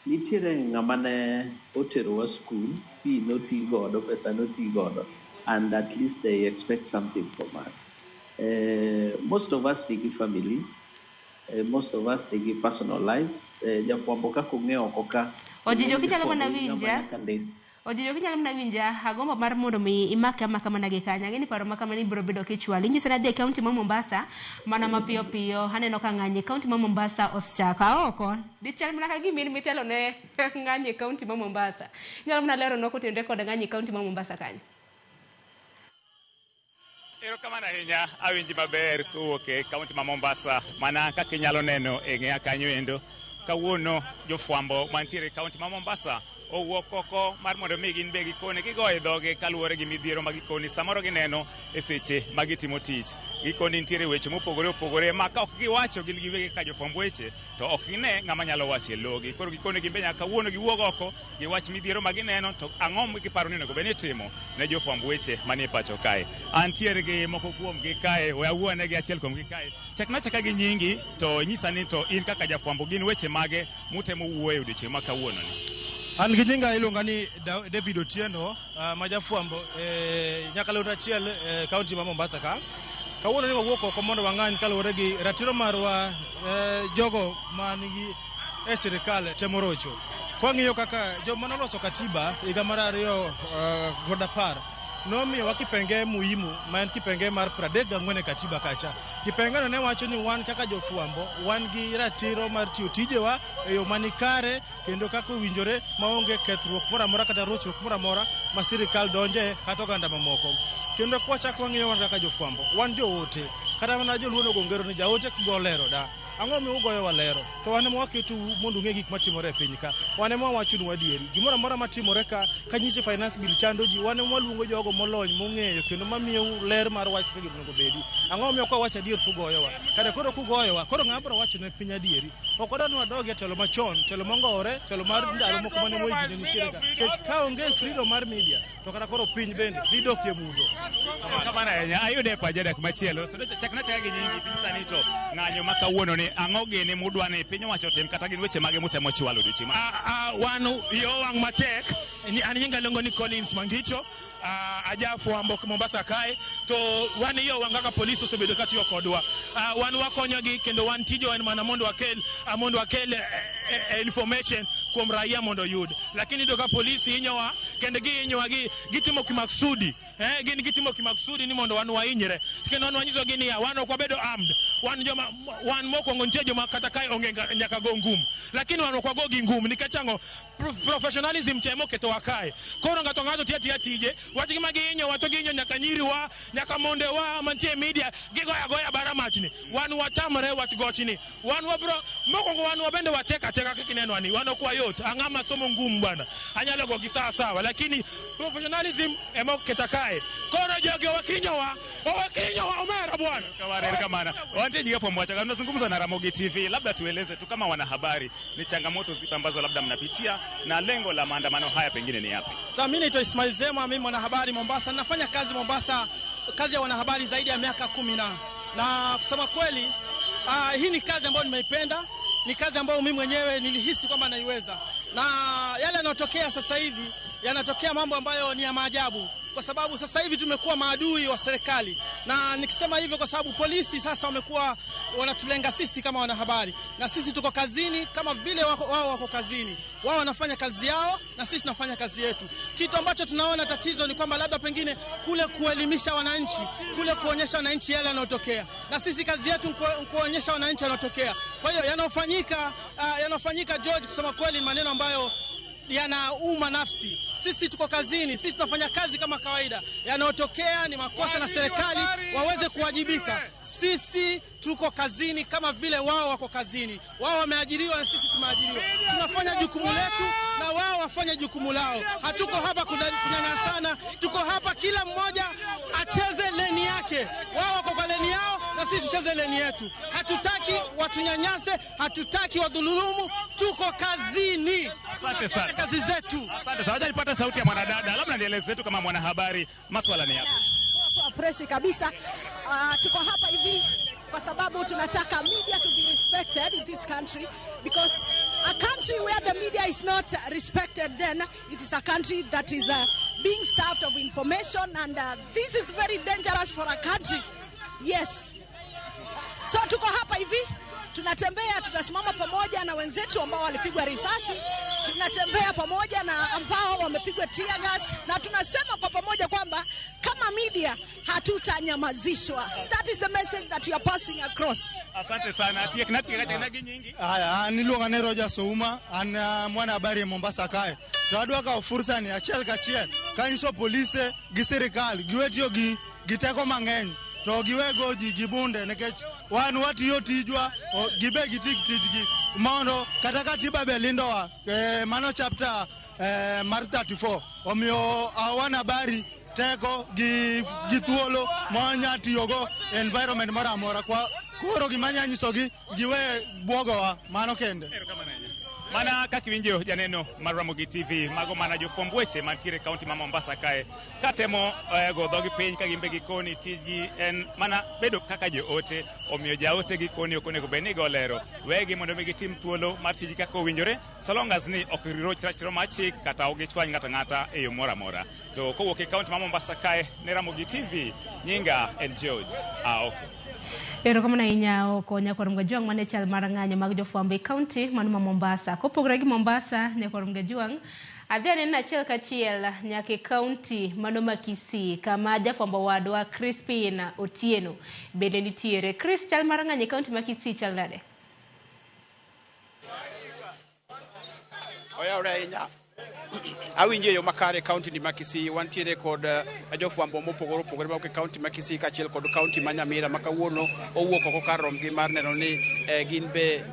nitiere ng'ama ne oterowa skul fee noti godo pesa noti godo and at least they expect something from us. Most of us nigi families, most of us nigi personal life. Jafwambo kako ng'eyo oko ka ojijo kinyalo mana winja ojijo kinyalo mana winja agombo mar mondo mi imaka mana gi kanya ngeni paro makama ni biro bedo kichwali nyisa na de county ma Mombasa mana mapiyo piyo haneno ka ng'anye county ma Mombasa oschaka oko dichal mana ka gimini mitelo ne ng'anye county ma Mombasa nyalo mana lero no kotende kod ng'anye county ma Mombasa kanyo. Erokamano ahinya awinji maber kowuok e kaunti ma Mombasa mana kaka inyalo neno e ng'eya kanyo endo kawuono jofwambo mantiere kaunti ma Mombasa owuok oko mar mondo mi gin be gikone gigoye dhoge kaluwore gi midhiero ma gikoni samoro gineno e seche ma gitimo tich gikoni nitiere weche mopogore opogore ma ka ok giwacho gin giwegi ka jofwamb weche to ok gine ng'ama nyalo wacho e logi koro gikone gin be nyaka kawuono giwuog oko giwach midhiero ma gineno to ang'o giparo ni onego bed ni timo ne jofwamb weche manie pacho kae. Antiere gi moko kuom gi kae we awuone gi achiel kuom gi kae chakna chaka gi nyingi to nyisa ni to in kaka jafwambo gin weche mage mutemo wuoyo e odiechieng' ma kawuono ni. An gi nyinga iluonga ni David Otieno ma jafwambo nyakalondo achiel kaunti ma Mombasa ka. Kawuono ni wawuok oko mondo wang'any kaluwore gi ratiro marwa jogo ma nigi e sirikal temo rocho. Kwang'iyo kaka joma noloso katiba higa mar 2010 nomiyowa kipenge muhimu ma en kipenge mar 34 e katiba kacha. Kipengeno ne wacho ni wan kaka jofwambo wan gi ratiro mar tiyo tijewa e yo manikare kendo kaka owinjore maonge kethruok moro amora kata rochruok moro amora ma sirikal donje kata oganda mamoko. Kendo kwachako ng'iyo wan kaka jofwambo wan joote kata mana joluono gongero ni jaote go lero da ang'o mi ugoyo walero to wan ema waketo mondo ng'e gik matimore e piny ka wan ema wacho ni wadieri gimoro amora matimore ka nyiche finance bill chando ji wan ema waluongo jogo molony mong'eyo kendo mamiyo ler mar wach kaka gino bedi ang'o mi kwa wacho adier tugoyowa kada koro kugoyowa koro ng'a bro wacho ne piny adieri ok odano wadoge e telo machon telo mongore telo mar ndalo moko mane moyigi nitie ka onge freedom mar media to kata koro piny bende dhi dok e mudo. Kamana ayude pa jadak machielo chakna chaka gi nyingi tinyisa ni to ng'anyo ma kawuono ni ang'o gini mudwa ni piny owacho tim kata gin weche mage mutemo chwalo odiochieng' wan yo wang' matek an nyinga luongo ni Collins Mangicho ajafwambo Mombasa kae to wan yo wang' kaka polisi osebedo ka tiyo kodwa wan wakonyogi kendo wan tijo en mana mondo wakel information kuom raia mondo yud. Lakini doka polisi inyowa kende inyowa gitimo kimaksudi. Gin gitimo kimaksudi ni mondo wan wainyre. Kendo wan wanyiso gini ya wan ok wabedo armed. Wan mokwongo nitie joma kata kae onge nyaka go ngum. Lakini wan ok wago gi ngum nikech ango professionalism chemo keto wakae. Koro ngato tiya tije. Wach gima ginyowa to ginyo nyaka nyiriwa, nyaka mondewa mantie media gigoya bara machni. Wan watamre wat gochni. Wan wabro mokwongo wan wabende wateka kaka kineno ani. Wan ok wayot. Ang'ama somo ngum bwana. Anyalo go gi sawa lakini professionalism emo keta kae. Koro jogi wakinyowa omera bwana. Kawarere kamana. Wante jiga fomu wacha tunazungumza na Ramogi TV. Labda tueleze tu kama wanahabari ni changamoto zipi ambazo labda mnapitia na lengo la maandamano haya pengine ni yapi? Sasa mimi naitwa Ismail Zema, mimi mwanahabari Mombasa. Nafanya kazi Mombasa, kazi ya wanahabari zaidi ya miaka 10 na kusema kweli hii ni kazi ambayo nimeipenda, ni kazi ambayo mimi mwenyewe nilihisi kwamba naiweza. Na yale yanayotokea sasa hivi yanatokea mambo ambayo ni ya maajabu, kwa sababu sasa hivi tumekuwa maadui wa serikali. Na nikisema hivyo kwa sababu polisi sasa wamekuwa wanatulenga sisi kama wanahabari, na sisi tuko kazini kama vile wao wako kazini. Wao wanafanya kazi yao na sisi tunafanya kazi yetu. Kitu ambacho tunaona tatizo ni kwamba labda pengine kule kuelimisha wananchi, kule kuonyesha wananchi yale yanayotokea, na sisi kazi yetu kuonyesha wananchi yanayotokea. Kwa hiyo yanofanyika George, kusema kweli maneno ambayo yanauma nafsi. Sisi tuko kazini, sisi tunafanya kazi kama kawaida. Yanayotokea ni makosa na serikali waweze kuwajibika. Sisi tuko kazini kama vile wao wako kazini. Wao wameajiriwa na sisi tumeajiriwa. Tunafanya jukumu letu na wao wafanye jukumu lao. Hatuko hapa kunyanyasana, tuko hapa kila mmoja acheze leni yake. Wao wako kwa leni yao na sisi tucheze leni yetu. Hatutaki watunyanyase, hatutaki wadhulumu, tuko kazini. Asante sana. Kazi zetu. Asante sana. Nilipata sauti ya mwanadada. Labda nieleze tu kama mwanahabari maswala ni yapi? Fresh kabisa. Tuko hapa hivi kwa sababu tunataka media to be respected in this country, because a country where the media is not respected, then it is a country that is being starved of information, and this is very dangerous for a country. Yes. So tuko hapa hivi, tunatembea, tutasimama pamoja na wenzetu ambao walipigwa risasi, tunatembea pamoja na ambao wamepigwa tear gas, na tunasema kwa pamoja kwamba kama media hatutanyamazishwa. That is the message that we are passing across. Asante sana. Atie kinati kachana nyingi. Haya, niluonga ne Roger Souma, an mwana habari Mombasa kae. Twadwa ka fursa ni achiel kachiel. Kanyiso polise gi sirikal giwetiyo giteko mang'eny. To giwego gibunde nikech wan watiyo tijwa gibe gitik mondo kata katiba be lindowa mano chapter mar 34 omiyo wan habari teko gi thuolo monya tiyogo environment moro amora koro gimanya nyisogi giwe bwogowa mano kende. Mana kakiwinjo janeno mar Ramogi TV mago mana jofwamb weche mantiere kaunti ma Mombasa kae katemo go dhogi piny ka gimbe gikoni tijgi en mana bedo kaka joote, omiyo jaote gikoni okonego bed ni golero wegi mondo mi gitim thuolo mar tijgi kaka owinjore, so long as ni ok riroch ratiro mar chik kata ok gichwany ng'ata e yo moro amora. To kowuok e kaunti ma Mombasa kae ne Ramogi TV, nyinga en George Aoko. Pero kama na inya okonya kwa mgajuang mane chal maranganya mag jofwambo e county manu ma Mombasa. Kopogore gi Mombasa ne kwa mgajuang adhiane na chel kachiel nyake county manu ma Kisii kama jafwambo wadwa Crispin Otieno bende nitiere. Chris, chal maranganya e county ma Kisii chal nade? Oya urainya awinje yo makare county ni Kisii wantiere kod jofwambo mopogore ma county ma Kisii kachiel kod county ma Nyamira makawuono owuok oko kar romgi mar neno ni gin be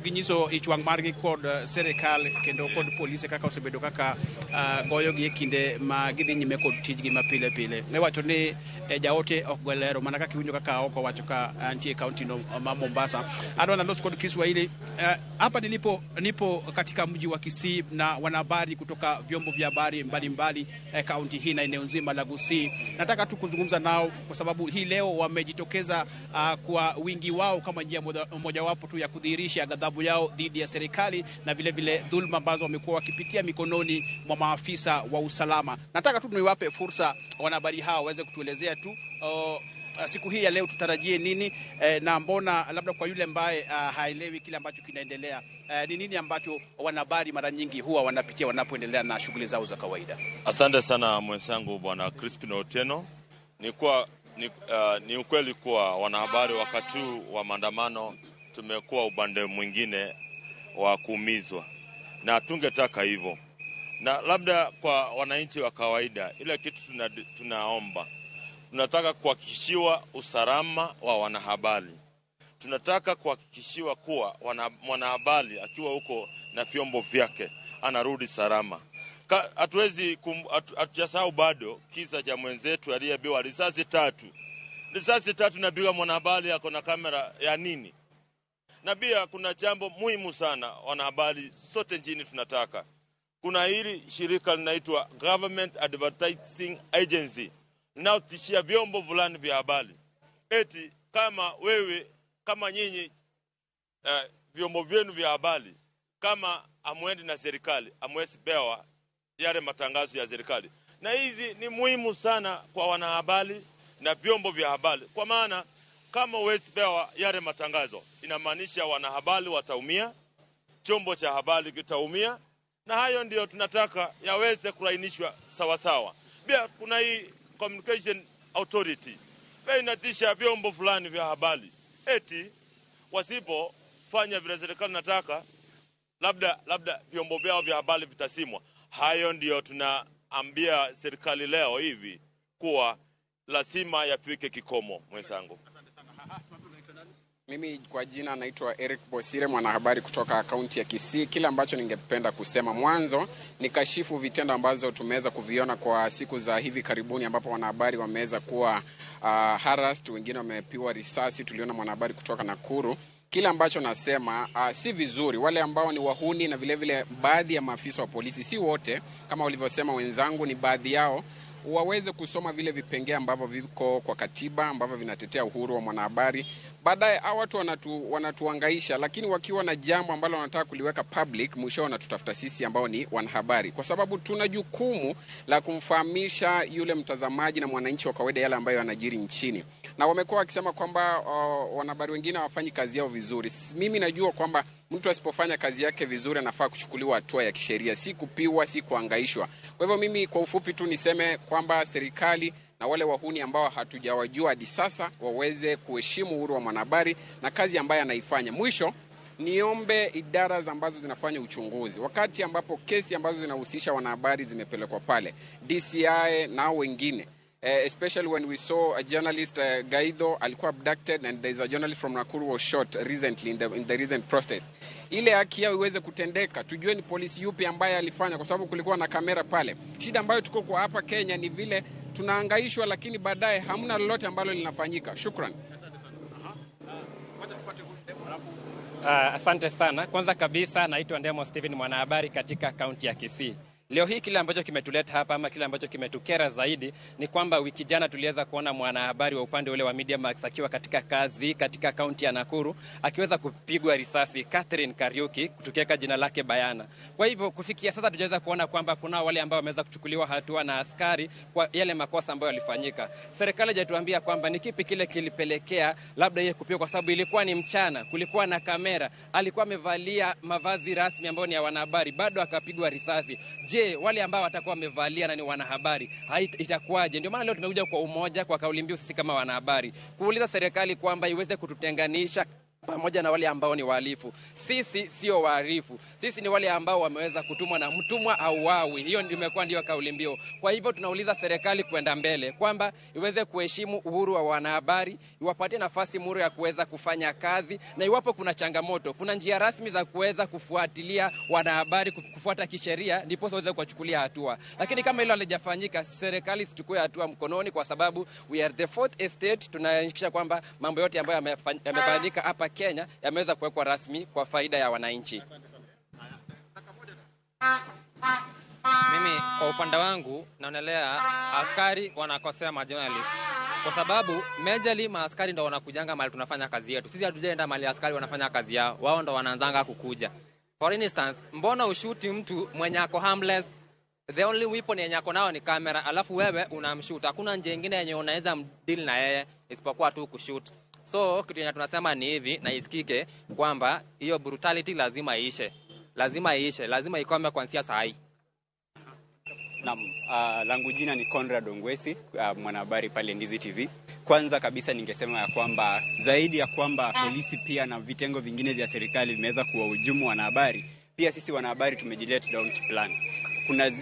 ginyiso ichwang margi kod serikal kendo kod polisi kaka osebedo kaka goyo gi e kinde ma gidhi nyime kod tijgi ma pile pile. Ne wacho ni jaote ok golero mana kaka iwinjo kaka oko wacho ka antie county no ma Mombasa. Adwana los kod Kiswahili. Hapa nipo katika mji wa Kisii na wanahabari kutoka vyombo vya habari mbalimbali county hii na eneo nzima la Gusii. Nataka tu kuzungumza nao kwa sababu hii leo wamejitokeza kwa wingi wao kama njia mojawapo tu ya kudhihirisha ghadhabu yao dhidi ya serikali na vile vile dhulma ambazo wamekuwa wakipitia mikononi mwa maafisa wa usalama. Nataka tu niwape fursa wanahabari hao waweze kutuelezea tu siku hii ya leo tutarajie nini, na mbona labda kwa yule ambaye haelewi kile ambacho kinaendelea, ni nini ambacho wanahabari mara nyingi huwa wanapitia wanapoendelea na shughuli zao za kawaida? Asante sana mwenzangu Bwana Crispin Otieno. Ni ukweli kuwa wanahabari wakati wa maandamano tumekuwa upande mwingine wa kuumizwa, na tungetaka hivyo. Na labda kwa wananchi wa kawaida, ile kitu tunaomba, tunataka kuhakikishiwa usalama wa wanahabari. Tunataka kuhakikishiwa kuwa mwanahabari akiwa huko na vyombo vyake anarudi salama. Hatujasahau bado kisa cha mwenzetu aliyebiwa risasi 3. Risasi 3 na biwa mwanahabari ako na kamera ya nini? Na pia kuna jambo muhimu sana wanahabari sote nchini tunataka. Kuna hili shirika linaitwa Government Advertising Agency linalotishia vyombo fulani vya habari. Eti kama nyinyi vyombo vyenu vya habari kama amwendi na serikali, amwezi pewa yale matangazo ya serikali. Na hizi ni muhimu sana kwa wanahabari na vyombo vya habari. Kwa maana kama huwezi pewa yale matangazo, inamaanisha wanahabari wataumia, chombo cha habari kitaumia, na hayo ndio tunataka yaweze kulainishwa sawa sawa. Pia kuna hii Communication Authority pia inatisha vyombo fulani vya habari. Eti wasipofanya vile serikali nataka, labda vyombo vyao vya habari vitasimwa. Hayo ndio tunaambia serikali leo hivi kuwa lazima yafike kikomo mwenzangu. Mimi kwa jina naitwa Eric Bosire, mwanahabari kutoka kaunti ya Kisii. Kile ambacho ningependa kusema mwanzo ni kashifu vitendo ambazo tumeweza kuviona kwa siku za hivi karibuni, ambapo wanahabari wameweza kuwa harassed, wengine wamepiwa risasi. Tuliona mwanahabari kutoka Nakuru. Kile ambacho nasema si vizuri wale ambao ni wahuni, na vile vile baadhi ya maafisa wa polisi, si wote kama walivyosema wenzangu, ni baadhi yao, waweze kusoma vile vipengee ambavyo viko kwa katiba ambavyo vinatetea uhuru wa mwanahabari. Baadaye watu wanatuangaisha, lakini wakiwa na jambo ambalo wanataka kuliweka public, mwisho wanatutafuta sisi ambao ni wanahabari, kwa sababu tuna jukumu la kumfahamisha yule mtazamaji na mwananchi wa kawaida yale ambayo yanajiri nchini. Na wamekuwa wakisema kwamba wanahabari wengine hawafanyi kazi yao vizuri. Mimi najua kwamba mtu asipofanya kazi yake vizuri anafaa kuchukuliwa hatua ya kisheria, si kupiwa, si kuangaishwa. Kwa hivyo mimi kwa ufupi tu niseme kwamba serikali na wale wahuni ambao hatujawajua hadi sasa waweze kuheshimu uhuru wa mwanahabari na kazi ambayo anaifanya. Mwisho niombe idara ambazo zinafanya uchunguzi, wakati ambapo kesi ambazo zinahusisha wanahabari zimepelekwa pale DCI na wengine, especially when we saw a journalist Gaido alikuwa abducted, and there is a journalist from Nakuru was shot recently in the recent protest. Ile haki yao iweze kutendeka, tujue ni polisi yupi ambaye alifanya, kwa sababu kulikuwa na kamera pale. Shida ambayo tuko kwa hapa Kenya ni vile tunaangaishwa, lakini baadaye hamna lolote ambalo linafanyika. Shukran. Asante sana. Kwanza kabisa naitwa Ndemo Steven, mwanahabari katika kaunti ya Kisii. Leo hii kile ambacho kimetuleta hapa ama kile ambacho kimetukera zaidi ni kwamba wiki jana tuliweza kuona mwanahabari wa upande ule wa Media Max akiwa katika kazi katika kaunti ya Nakuru akiweza kupigwa risasi, Catherine Kariuki, tukiweka jina lake bayana. Kwa hivyo kufikia sasa tujaweza kuona kwamba kuna wale ambao wameweza kuchukuliwa hatua na askari kwa yale makosa ambayo yalifanyika. Serikali hajatuambia kwamba ni kipi kile kilipelekea labda yeye kupigwa, kwa sababu ilikuwa ni mchana, kulikuwa na kamera, alikuwa amevalia mavazi rasmi ambayo ni ya wanahabari, bado akapigwa risasi. Je, wale ambao watakuwa wamevalia na ni wanahabari itakuwaje? Ndio maana leo tumekuja kwa umoja, kwa kauli mbiu sisi kama wanahabari, kuuliza serikali kwamba iweze kututenganisha pamoja na wale ambao ni wahalifu. Sisi sio wahalifu, sisi ni wale ambao wameweza kutumwa na mtumwa au wawi. Hiyo imekuwa ndio kauli mbiu. Kwa hivyo tunauliza serikali kwenda mbele kwamba iweze kuheshimu uhuru wa wanahabari, iwapatie nafasi muru ya kuweza kufanya kazi, na iwapo kuna changamoto, kuna njia rasmi za kuweza kufuatilia wanahabari, kufuata kisheria, ndipo waweze kuchukulia hatua. Lakini kama hilo halijafanyika, serikali sichukue hatua mkononi, kwa sababu we are the fourth estate. Tunahakikisha kwamba mambo yote ambayo yamefanyika hapa Kenya yameweza kuwekwa rasmi kwa faida ya wananchi. Mimi kwa upande wangu naonelea askari wanakosea majournalist, kwa sababu majorly maaskari ndo wanakujanga mahali tunafanya kazi yetu. Sisi hatujaenda mahali askari wanafanya kazi yao, wao ndo wanaanzanga kukuja. For instance, mbona ushuti mtu mwenye ako harmless? the only weapon yenye ako nao ni kamera, alafu wewe unamshoot. Hakuna njia nyingine yenye unaweza deal na yeye isipokuwa tu kushoot. So kitu yenye tunasema ni hivi na isikike kwamba hiyo brutality lazima iishe. Lazima ikome kuanzia saa hii. Naam, langu jina ni Conrad Ongwesi, mwanahabari pale Ndizi TV. Kwanza kabisa ningesema ya kwamba zaidi ya kwamba polisi pia na vitengo vingine vya serikali vimeweza kuwahujumu wanahabari, pia sisi wanahabari tumejilet down plan. Kuna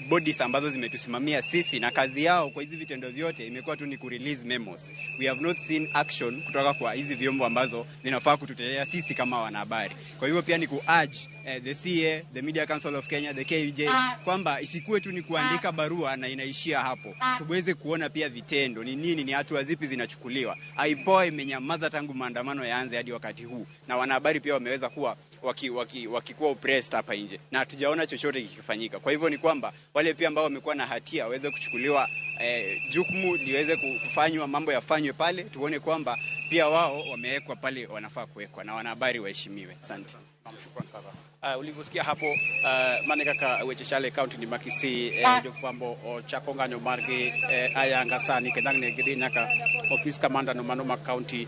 bodies ambazo zimetusimamia sisi na kazi yao kwa hizi vitendo vyote imekuwa tu ni kurelease memos. We have not seen action kutoka kwa hizi vyombo ambazo zinafaa kututetea sisi kama wanahabari. Kwa hivyo pia ni ku-urge the CA, the Media Council of Kenya, the KUJ kwamba isikuwe tu ni kuandika barua na inaishia hapo. Tuweze kuona pia vitendo ni nini, ni hatua zipi zinachukuliwa. IPOA imenyamaza tangu maandamano yaanze hadi wakati huu, na wanahabari pia wameweza kuwa wakikuwa oppressed hapa nje na hatujaona chochote kikifanyika. Kwa hivyo ni kwamba wale pia ambao wamekuwa na hatia waweze kuchukuliwa jukumu liweze kufanywa, mambo yafanywe pale, tuone kwamba pia wao wamewekwa pale wanafaa kuwekwa na wanahabari waheshimiwe. Asante. Shukrani kaka. Ulivyosikia hapo mane kaka weche chale county ni Makisi jofwambo chako nganyo margi ayanga sani kedangne gidi nyaka office commander no manoma county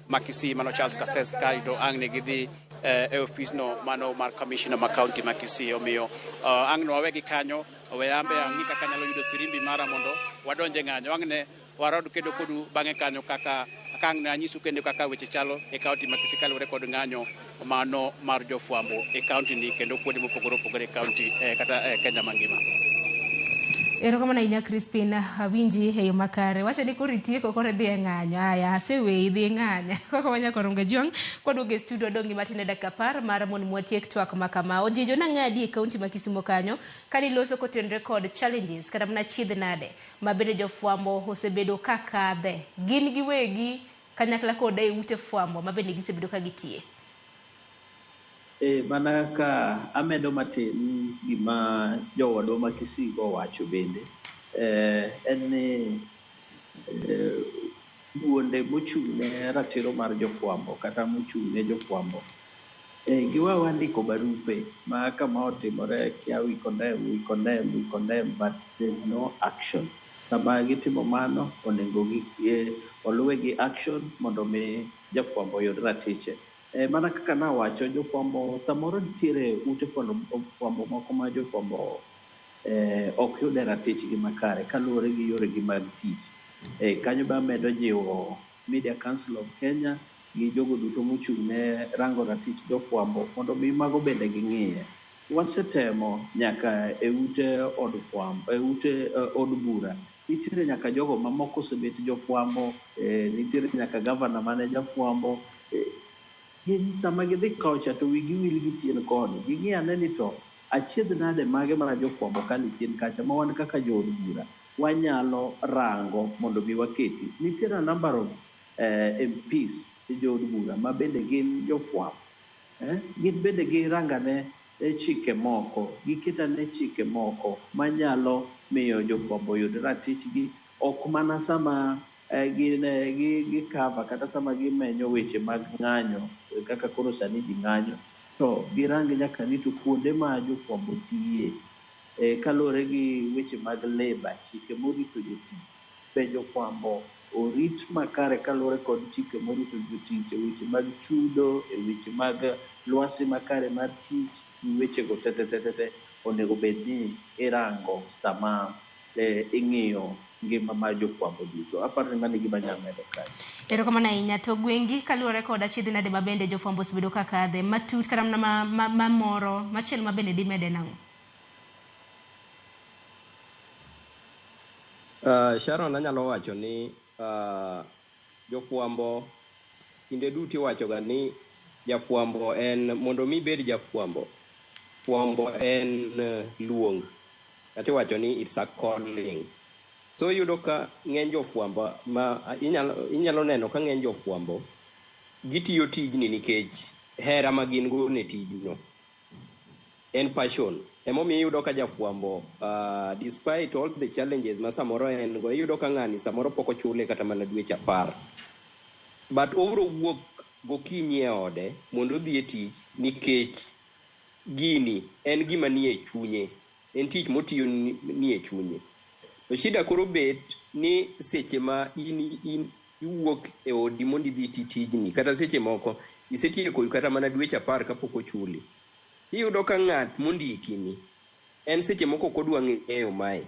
Makisi mano Charles Kasses kaido angne gidi office no mano mar commissioner ma county Makisi omiyo angno wawegi kanyo weyambe angika kanyalo yudo firimbi mara mondo wadonje nganyo angne waradu kedo kodu bange kanyo kaka kang na nyisu kende kaka weche chalo e county Makisi kalo record nganyo mano mar jofwambo e county ni kendo kuonde mopogore county kata Kenya mangima. Erokamano ahinya Crispin awinji e yo makare. Wacho ni koritie kore dhi e ng'anyo. Aya aseweyi dhi ng'anya. Kaka wanyakoro Ngajwang kwaduogo e studio dongi matine dakika 10 mar mondo mwatiek twak makama. Ojijo na ng'adi e kaunti ma Kisumo kanyo kani loso kotenre kod challenges kata mana chiedh nade mabende jofwambo osebedo ka kadhe. Gin giwegi kanyakla koda e ute fwambo mabende gisebedo ka gitie. Mana ka amedo matin gima jowadwa ma Kisigo wacho bende en ni duonde mochung'ne ratiro mar jofwambo kata mochung'ne jofwambo giwa wandiko barupe ma kama otimore kia we condemn but there's no action. Sama gitimo mano onego oluwe gi action mondo mi jofwambo yud ratiche. Mana kaka nawacho jofwambo samoro nitiere ute fwambo moko ma jofwambo ok yude ratichgi makare kaluwore gi yoregi mag tich. Kanyo ba medo jiwo Media Council of Kenya gi jogo duto mochung'ne rango ratich jofwambo mondo mi mago bende ging'iye. Wasetemo nyaka e ute od fwambo, e ute od bura. Nitiere nyaka jogo mamoko osebet jofwambo, nitiere nyaka gavana mane jafwambo. Sama gidhi kocha to wigi wil gi chien koni. Ging'i ane ni to achiedh nade mage mana jofwambo kani chien kacha ma wan kaka jood bura wanyalo rango mondo mi waketi. Nitiere a number of MPs e jood bura ma bende gin jofwambo. Gin bende girangane chike moko, giketane chike moko manyalo miyo jofwambo yud ratichgi ok mana sama gikava kata sama gimenyo weche mag ng'anyo kaka koro sani ji ng'anyo to girangi nyaka ni to kuonde ma jofwambo tiye kaluwore gi weche mag labor, chike morito jotich be jofwambo orit makare kaluwore kod chike morito jotich e weche mag chudo, e weche mag lwasi makare mar tich, wechego te onego bed ni irango sama ing'iyo ngima mar jofwambo duto. Aparo ni mano gima nyalo medo kae. Erokamano ahinya. To gwengi kaluwore kod achiedh nade ma bende jofwambo osebedo ka kadhe matut kata mana moro machielo ma bende dimede nang'o? Sharon, anyalo wacho ni jofwambo kinde duto iwachoga ni jafwambo en mondo mi bed jafwambo. Fwambo en luong. Kata iwacho ni it's a calling. So yudo ka ng'eny jofwambo ma inyalo neno ka ng'eny jofwambo gitiyo tijni nikech hera ma gin go ne tijno. En passion. Emomiyo iyudo ka jafwambo despite all the challenges ma samoro en go, iyudo ka ng'ani samoro pok ochule kata mana dweche 10. But obro wuok gokinyi e ode mondo odhi e tich nikech gini en gima nie chunye. en tich motiyo ni e chunye. To shida koro bet ni seche ma in iwuok e odi mondo idhi tijni, kata seche moko isetieko kata mana dweche 10 kapok ochuli, iyudo ka ng'at mondikini en seche moko kodwa ng'eyo mae.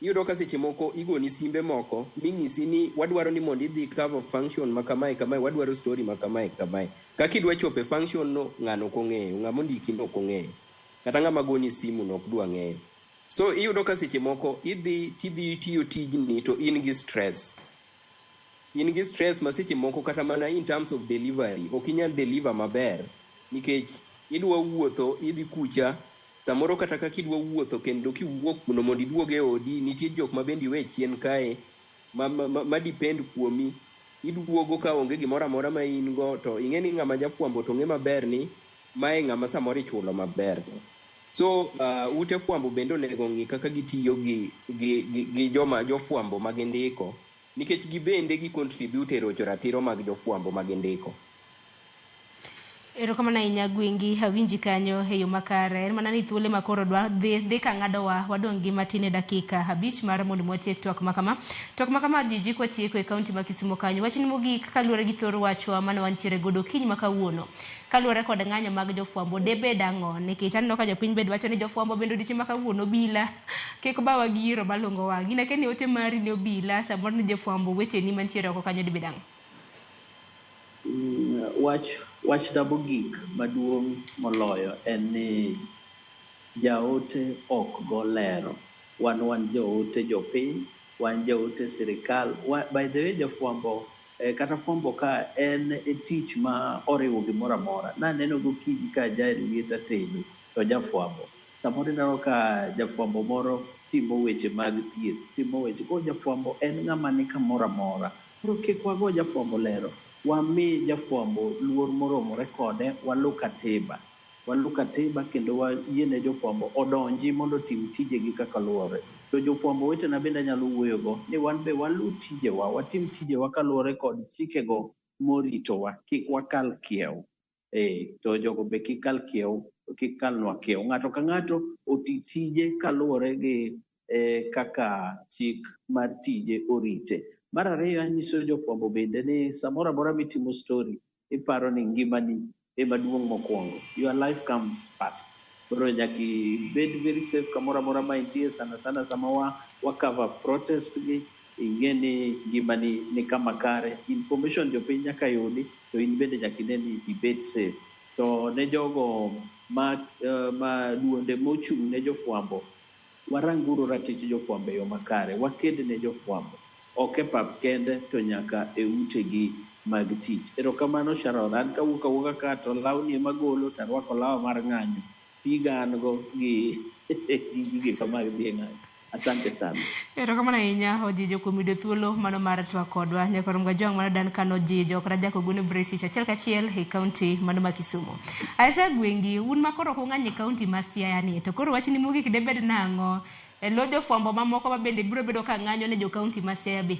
Iyudo ka seche moko igoni simbe moko ming'isi ni wadwaro ni mondo idhi cover function ma kamae kamae, wadwaro story ma kamae kamae. Kaka idwa chopo e function no, ng'ano ok ong'eyo, ng'ama ondiki no ok ong'eyo, kata ng'ama goni simu no ok dwa ng'eyo. So iyudo ka seche moko tidhi tiyo tijni to in gi stress. In gi stress ma seche moko kata mana in terms of delivery ok inyal deliver maber, nikech idwa wuotho, idhi kucha, samoro kata kaka idwa wuotho kendo kiwuok kuno mondo iduog e odi, nitie jok ma bende iwe chien kae ma depend kuomi. Iduogo ka onge gimoro amora ma in go, to ing'e ni ng'ama jafwambo to ng'e maber ni mae ng'ama samoro ichulo maber. So ute fwambo bende onego ng'i kaka gitiyo gi jofwambo ma gindiko, nikech gibende gi contribute e rocho ratiro mag jofwambo ma gindiko. Erokamano ahinya Gwingi, awinji kanyo e yo makare. En mana ni thuole makoro dhi ka ng'adowa wadong' gi matin e dakika 5 mar mondo watiek twak makama. Twak makama jiji kwa tieko e kaunti ma Kisumu kanyo. Wachni mogik kaluwore gi thor wachwa mane wantiere godo kiny ma kawuono. Kaluwore kod ng'anyo mag jofwambo debed ang'o, nikech aneno ka jopiny bed wacho ni jofwambo bende odiochieng' ma kawuono obila kik bawa gi iro malongo wang'. In akeni ote mari ne obila samoro ni jofwambo weteni mantiere oko kanyo debed ang'o? Wach dabogik maduong' moloyo en ni jaote ok go lero. Wan jaote jopiny, wan jaote sirikal. By the way, jafwambo kata fwambo ka en tich ma oriwo gimoro amora. Naneno gokinyi ka aja e lieta tedo to jafwambo. Samoro ineno ka jafwambo moro timo weche mag thieth, timo weche ko jafwambo en ng'ama ni kamoro amora. Koro kik wago jafwambo lero. Wami jafwambo luor moromore kode, walu katiba kendo wayiene jofwambo odonji mondo tim tijegi kaka luwore. To jofwambo wetena bende nyalo wuoyogo ni wan be walu tijewa, watim tijewa kaluwore kod chikego moritowa, kik wakal kiew. To jogo be kik kal kiew, kik kalnwa kiew. Ng'ato ka ng'ato oti tije kaluwore gi kaka chik mar tije orite. Mar ariyo, anyiso jofwambo bende ni samoro amora mitimo story, iparo ni ngimani ema duong' mokwongo. Your life comes first. Koro nyaka ibed very safe kamoro amora ma intie, sana sama wa cover protest gi, ing'e ni ngimani ni kama kare. Information jopiny nyaka yudi, to in bende nyaka ine ni ibed safe. To ne jogo ma duonde mochung' ne jofwambo, waranguru ratich jofwambo e yo makare, waked ne jofwambo. Ok e pap kende to nyaka e utegi mag tich. Erokamano Sharon, an kawuok ka to lawni ema golo to arwako lawa mar ng'anyo. Piga an go gi gik mag dhi ng'anyo. Asante sana. Erokamano ahinya Ojijo kuom yudo thuolo mano mar twak kodwa. Nyakorom Gajwang' mano Dan Kano Ojijo kata jakogone British achiel kachiel e kaunti mano ma Kisumu. Aisa Gwingi, un makoro kung'anyo e kaunti ma Siaya ni, to koro wachni mogik debed nang'o? E lo jofwambo mamoko ma bende biro bedo ka ng'anyo ne jo kaunti ma Siaya be?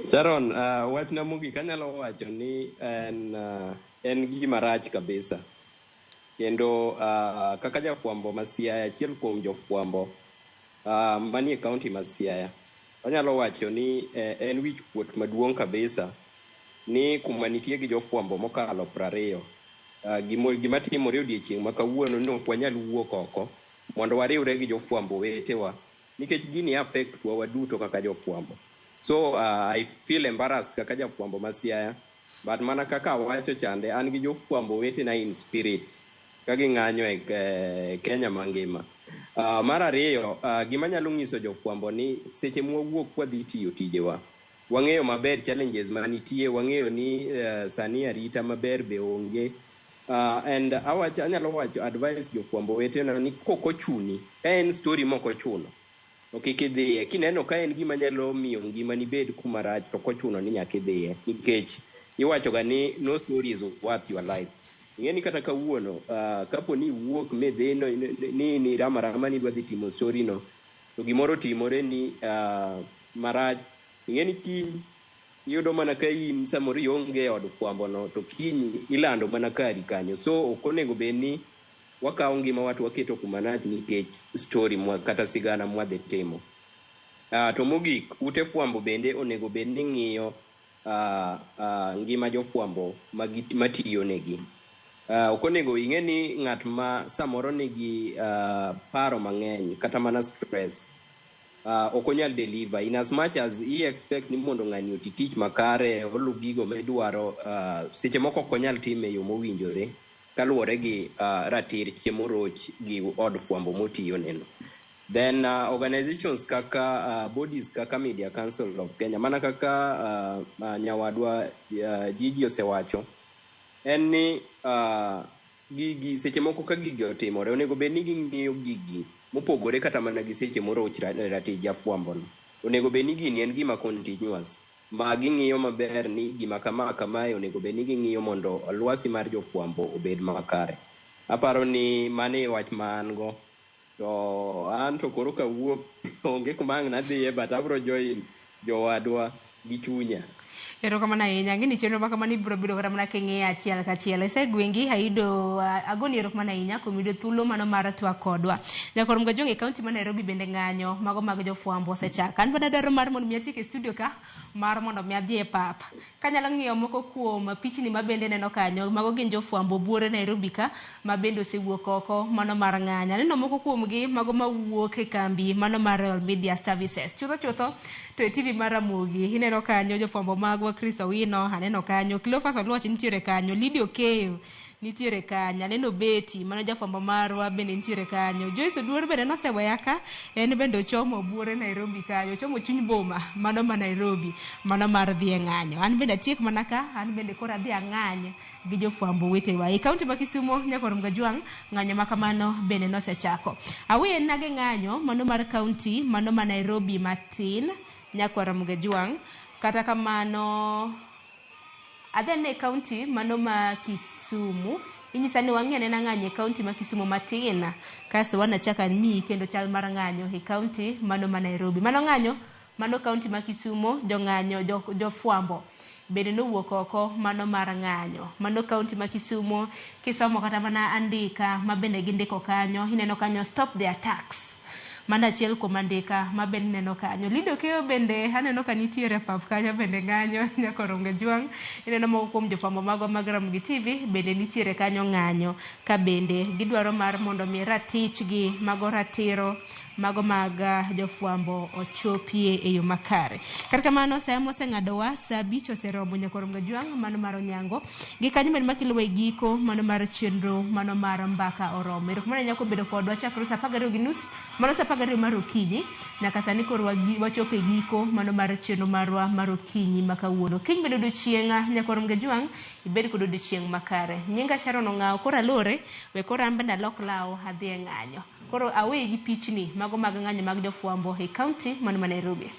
Sharon, wachna mogik anyalo wacho ni en gima rach kabisa. Kendo kaka jafwambo ma Siaya, achiel kuom jofwambo manie kaunti ma Siaya, anyalo wacho ni en wich kuot maduong' kabisa ni kuma nitie gi jofwambo mokalo 20. Gima timore odiochieng' ma kawuono ni ok wanyal wuok oko mondo wariwre gi jofwambo wetewa, nikech gini affect wa duto kaka jofwambo. So I feel embarrassed kaka jafwambo ma Siaya, but mana kaka wacho chande, an gi jofwambo wetena in spirit ka ging'anyo e Kenya mangima. Mar ariyo, gima nyalo ng'iso jofwambo ni seche mwawuok kwadhi tiyo tijewa, wang'eyo maber challenges manitie, wang'eyo ni sani arita maber be onge. And anyalo wacho advice jofwambo wetena ni kokochuni, ka en story moko chuno, okikidhiye. Kineno ka en gima nyalo miyo ngimani bed kuma rach, to kochuno ni nyaka idhiye, nikech iwacho ga ni no story is worth your life. Ing'eni kata kawuono, kapo ni wuok medheno ni ramarama ni dwadhi timo story no, to gimoro timore ni marach, ing'eni kiny iyudo mana ka in samoro ionge od fwambo no, to kiny ilando mana kari kanyo. So ok onego bed ni wakawo ngima watu waketo kumanach nikech story kata sigana mwadhi timo. To mogik, ute fwambo bende onego bed ni ng'iyo ngima jofwambo matiyo negi. Ok onego ing'e ni ng'at ma samoro nigi paro mang'eny kata mana stress ok onyal deliver in as much as he expect ni mondo ng'ani oti tich makare, olu gigo midwaro, seche moko ok onyal time yo mowinjore kaluwore gi ratirche moroch gi od fwambo motiyo neno. Then organizations kaka bodies kaka Media Council of Kenya, mana kaka nyawadwa Gigi osewacho, en ni gigi seche moko ka gigi otimore onego bed ni ging'iyo gigi mopogore kata mana gi seche moroch ratij jafwambono. Onego bed ni gini en gima continuous ma ging'iyo maber ni gima kamae onego bed ni ging'iyo mondo lwasi mar jofwambo obed makare. Aparo ni mane wach ma an go, to an to koro kawuok onge kuma ang' nadhiye but abro join jowadwa gi chunya. Erokamano ahinya. Ang'e ni chenro ma kamano ibiro bedo kata mana king'iyo achiel kachiel. Esegwengi ayudo agoni erokamano ahinya kuom yudo thuolo mano mar twak kodwa. Nyakorom Gajong e kaunti ma Nairobi bende ng'anyo mago mag jofwambo osechako. An bende adwaro mar mondo mi atiek e studio ka mar mondo mi adhi e pap. Kanyalo ng'iyo moko kuom pichni ma bende neno kanyo, mago gin jofwambo buore Nairobi ka ma bende osewuok oko mano mar ng'anyo. Aneno moko kuomgi mago mawuok e kambi mano mar Royal Media Services. Chutho to e TV mar Ramogi ineno kanyo jofwambo magwa Chris Owino, aneno kanyo Cleophas Oluoch nitiere kanyo, Lydia Okeyo nitiere kanyo, aneno Betty mano jafwambo marwa bende nitiere kanyo, Joyce Oduor bende noseweya ka, en bende ochomo buore Nairobi kanyo, ochomo chuny boma mano ma Nairobi mano mar dhi e ng'anyo. An bende atiek mana ka, an bende koro adhi ang'any gi jofwambo wetewa. E kaunti ma Kisumo, Nyakorom Gajwang', ng'anyo ma kamano bende nosechako. Awe nage ng'anyo mano mar kaunti mano ma Nairobi matin, Nyakorom Gajwang', kata kamano adhene kaunti mano ma Kisumu. Inyisa ni wang'e nena ng'anyo e kaunti ma Kisumu matin, kasto wanachaka mi kendo chal mar ng'anyo e kaunti mano ma Nairobi. Mano ng'anyo mano kaunti ma Kisumu, jong'anyo jofwambo bende nowuok oko mano mar ng'anyo. Mano kaunti ma Kisumu, kisomo kata mana andika ma bende gindiko kanyo, ineno kanyo stop the attacks. Manda achiel kuom andika ma bende neno kanyo. Lydia Okeyo bende aneno ka nitiere pap kanyo bende ng'anyo, Nyakorom Gajwang'. Ineno moko kuom jofwambo mago mag Ramogi TV bende nitiere kanyo ng'anyo ka bende gidwaro mar mondo mi ratichgi mago ratiro mago mag jofwambo ochopie e yo makare. Kata kamano saa moseng'adowa saa 5 oseromo, Nyakorom Gajwang' mano mar onyango gi kanyo bende makiluwa e giko mano mar chenro mano mar mbaka oromo. Erokamano nyako bedo kodwa chakre saa 12:30 mano saa 12 mar okinyi nyaka sani koro wachopo e giko mano mar chenro marwa mar okinyi ma kawuono. Kiny bedo odiochieng' Nyakorom Gajwang' ibed kod odiochieng' makare. Nyinga Sharon Ong'aw, koro alore we koro an bende alok law adhi e ng'anyo. Koro awe gi pichni mago mag ng'anyo mag jofwambo e kaunti mano ma Nairobi.